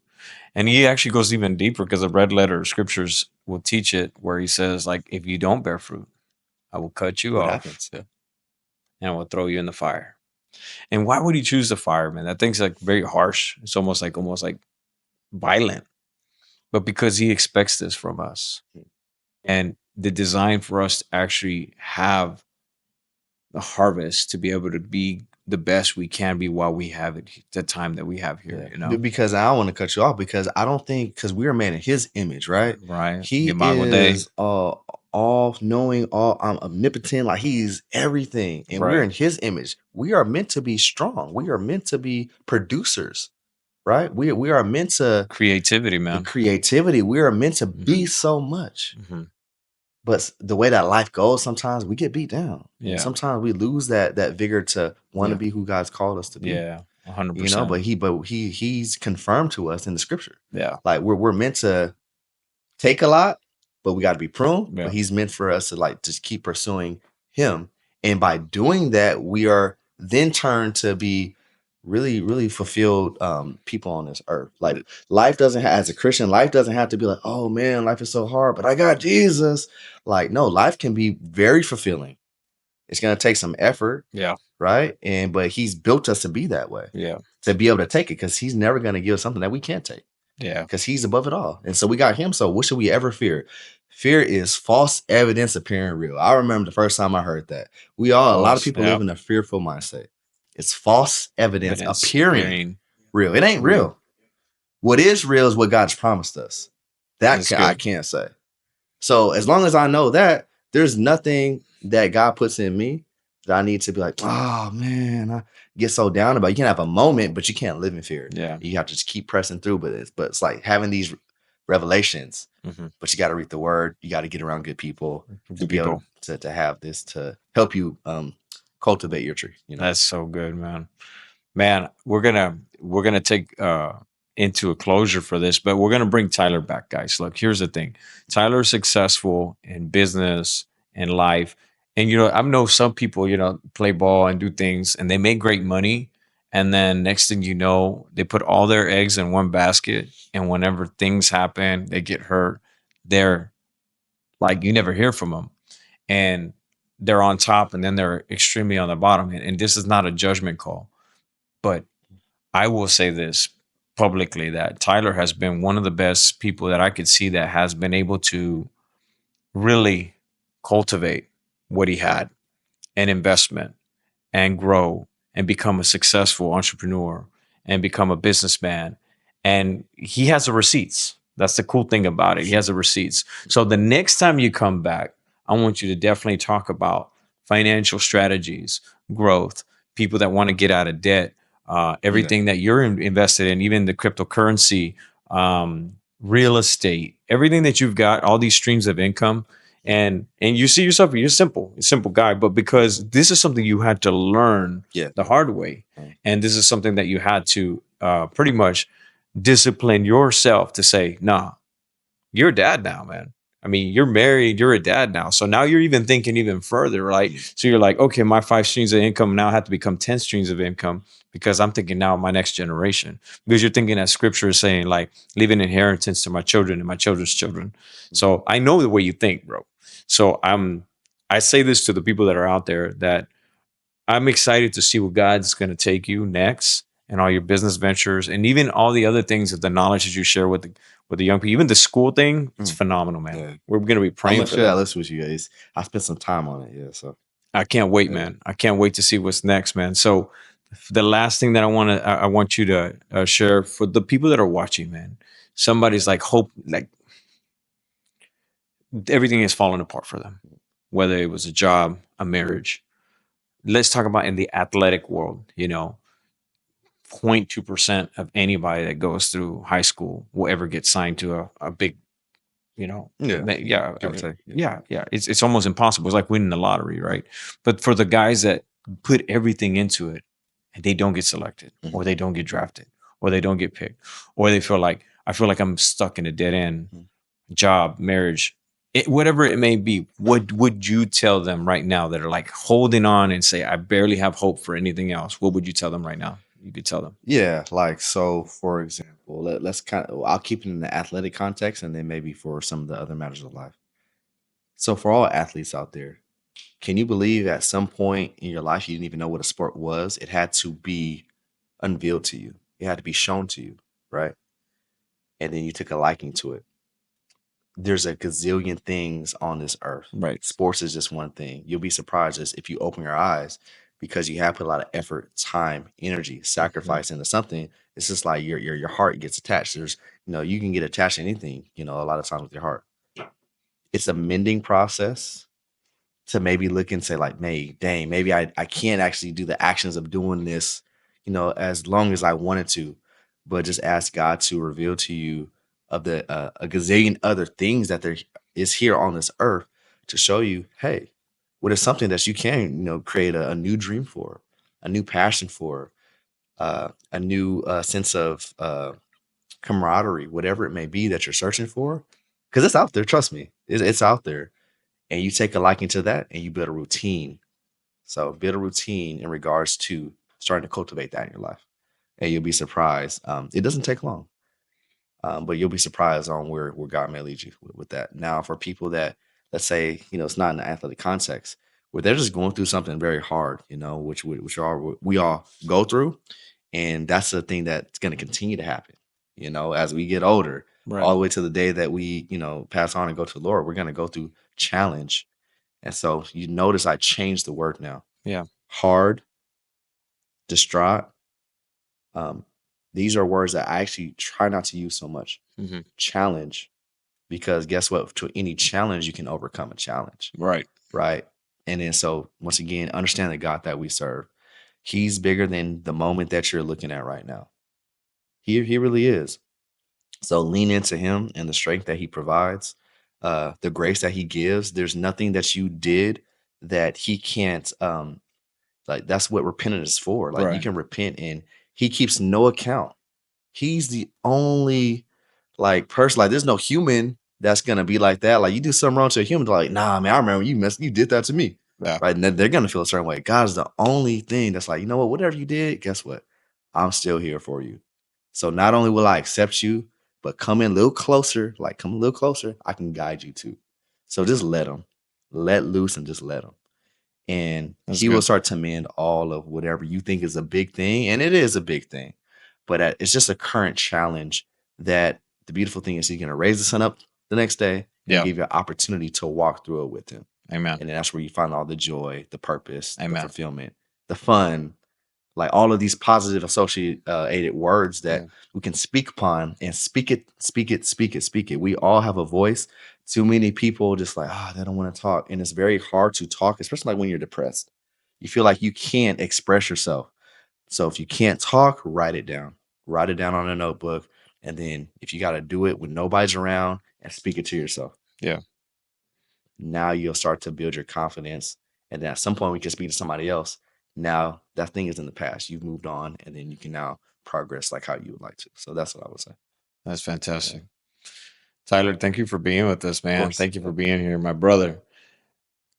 And he actually goes even deeper because the red letter scriptures will teach it where he says, like, if you don't bear fruit, I will cut you off and I will throw you in the fire. And why would he choose the fire, man? That thing's like very harsh. It's almost like violent. But because he expects this from us. And the design for us to actually have the harvest to be able to be the best we can be while we have it, the time that we have here, Because I don't want to cut you off because I don't think, because we are made in his image, right? Right. He is all knowing, all omnipotent, like he's everything. And we're in his image. We are meant to be strong. We are meant to be producers, right? We are meant to creativity, man. Creativity. We are meant to be so much. But the way that life goes, sometimes we get beat down. Yeah. Sometimes we lose that vigor to want to be who God's called us to be. Yeah, 100%. But he's confirmed to us in the scripture. Yeah. Like we're meant to take a lot, but we got to be pruned. Yeah. But he's meant for us to like just keep pursuing him. And by doing that, we are then turned to be really, really fulfilled people on this earth. Like life doesn't have, as a Christian, life doesn't have to be like, oh man, life is so hard, but I got Jesus. Like, no, life can be very fulfilling. It's going to take some effort. Yeah. Right. But he's built us to be that way. Yeah. to be able to take it, because he's never going to give us something that we can't take. Yeah. Because he's above it all. And so we got him. So what should we ever fear? Fear is false evidence appearing real. I remember the first time I heard that. A lot of people live in a fearful mindset. It's false evidence appearing real. It ain't real. What is real is what God's promised us. That I can't say. So as long as I know that, there's nothing that God puts in me that I need to be like, oh man, I get so down about. You can have a moment, but you can't live in fear. Yeah. You have to just keep pressing through. But it's like having these revelations, but you got to read the word. You got to get around good people to be able to have this to help you cultivate your tree. You know? That's so good, man. Man, we're gonna take into a closure for this, but we're gonna bring Tyler back, guys. Look, here's the thing: Tyler's successful in business and life, and I know some people, play ball and do things, and they make great money, and then next thing you know, they put all their eggs in one basket, and whenever things happen, they get hurt. They're like, you never hear from them, and they're on top, and then they're extremely on the bottom. And this is not a judgment call, but I will say this publicly, that Tyler has been one of the best people that I could see that has been able to really cultivate what he had, and investment, and grow, and become a successful entrepreneur, and become a businessman. And he has the receipts. That's the cool thing about it. He has the receipts. So the next time you come back, I want you to definitely talk about financial strategies, growth, people that want to get out of debt, everything that you're invested in, even the cryptocurrency, real estate, everything that you've got, all these streams of income. And you see yourself, you're a simple guy, but because this is something you had to learn the hard way. And this is something that you had to pretty much discipline yourself to say, nah, you're a dad now, man. I mean, you're married, you're a dad now. So now you're even thinking even further, right? So you're like, okay, my 5 streams of income now have to become 10 streams of income, because I'm thinking now of my next generation. Because you're thinking that scripture is saying, like, leave an inheritance to my children and my children's children. So I know the way you think, bro. So I say this to the people that are out there, that I'm excited to see what God's going to take you next, and all your business ventures, and even all the other things of the knowledge that you share with the young people. Even the school thing, it's phenomenal, man. Yeah. We're going to be praying for that list with you guys. I spent some time on it. Yeah. So I can't wait, man. I can't wait to see what's next, man. So the last thing that I want you to share for the people that are watching, man, somebody's like, hope, like everything is falling apart for them, whether it was a job, a marriage. Let's talk about in the athletic world, 0.2% of anybody that goes through high school will ever get signed to a big, It's almost impossible. It's like winning the lottery, right? But for the guys that put everything into it and they don't get selected, or they don't get drafted, or they don't get picked, or they feel like, I feel like I'm stuck in a dead end job, marriage, whatever it may be, what would you tell them right now that are like holding on and say, I barely have hope for anything else? What would you tell them right now? You could tell them. Yeah, like, so for example, let's I'll keep it in the athletic context, and then maybe for some of the other matters of life. So for all athletes out there, can you believe at some point in your life you didn't even know what a sport was? It had to be unveiled to you. It had to be shown to you, right? And then you took a liking to it. There's a gazillion things on this earth. Right. Sports is just one thing. You'll be surprised if you open your eyes, because you have put a lot of effort, time, energy, sacrifice into something. It's just like your heart gets attached. There's, you can get attached to anything, a lot of times with your heart. It's a mending process to maybe look and say, like, maybe I can't actually do the actions of doing this, as long as I wanted to, but just ask God to reveal to you of the a gazillion other things that there is here on this earth to show you, hey, what is something that you can, create a new dream for, a new passion for, a new sense of camaraderie, whatever it may be that you're searching for, because it's out there. Trust me, it's out there. And you take a liking to that, and you build a routine. So build a routine in regards to starting to cultivate that in your life, and you'll be surprised. It doesn't take long, but you'll be surprised on where God may lead you with that. Now, for people that, let's say, it's not in the athletic context, where they're just going through something very hard, which we all go through, And that's the thing that's going to continue to happen, as we get older, all the way to the day that we, pass on and go to the Lord. We're going to go through challenge. And so you notice I changed the word now. Yeah. Hard, distraught. These are words that I actually try not to use so much. Mm-hmm. Challenge, because guess what? To any challenge, you can overcome a challenge. Right. And then so once again, understand the God that we serve. He's bigger than the moment that you're looking at right now. He really is. So lean into him and the strength that he provides, the grace that he gives. There's nothing that you did that he can't, like, that's what repentance is for. Like, you can repent and he keeps no account. He's the only person, like, there's no human that's gonna be like that. Like, you do something wrong to a human, like, nah, man, I remember you did that to me. Yeah. Right. And then they're gonna feel a certain way. God is the only thing that's like, you know what, whatever you did, guess what? I'm still here for you. So not only will I accept you, but come a little closer, I can guide you too. So just let loose and just let him. And he will start to mend all of whatever you think is a big thing. And it is a big thing, but it's just a current challenge that the beautiful thing is he's going to raise the sun up the next day and give you an opportunity to walk through it with him. Amen. And that's where you find all the joy, the purpose, the fulfillment, the fun, like all of these positive associated words that we can speak upon and speak it. We all have a voice. Too many people just like, they don't want to talk. And it's very hard to talk, especially like when you're depressed. You feel like you can't express yourself. So if you can't talk, write it down. Write it down on a notebook. And then if you got to do it when nobody's around, and speak it to yourself. Yeah. Now you'll start to build your confidence. And then at some point we can speak to somebody else. Now that thing is in the past. You've moved on, and then you can now progress like how you would like to. So that's what I would say. That's fantastic. Tyler, thank you for being with us, man. Thank you for being here, my brother.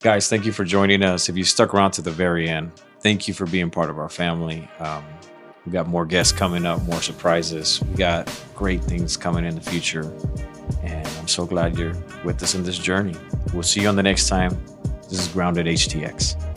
Guys, thank you for joining us. If you stuck around to the very end, thank you for being part of our family. We got more guests coming up, more surprises. We got great things coming in the future. And I'm so glad you're with us in this journey. We'll see you on the next time. This is Grounded HTX.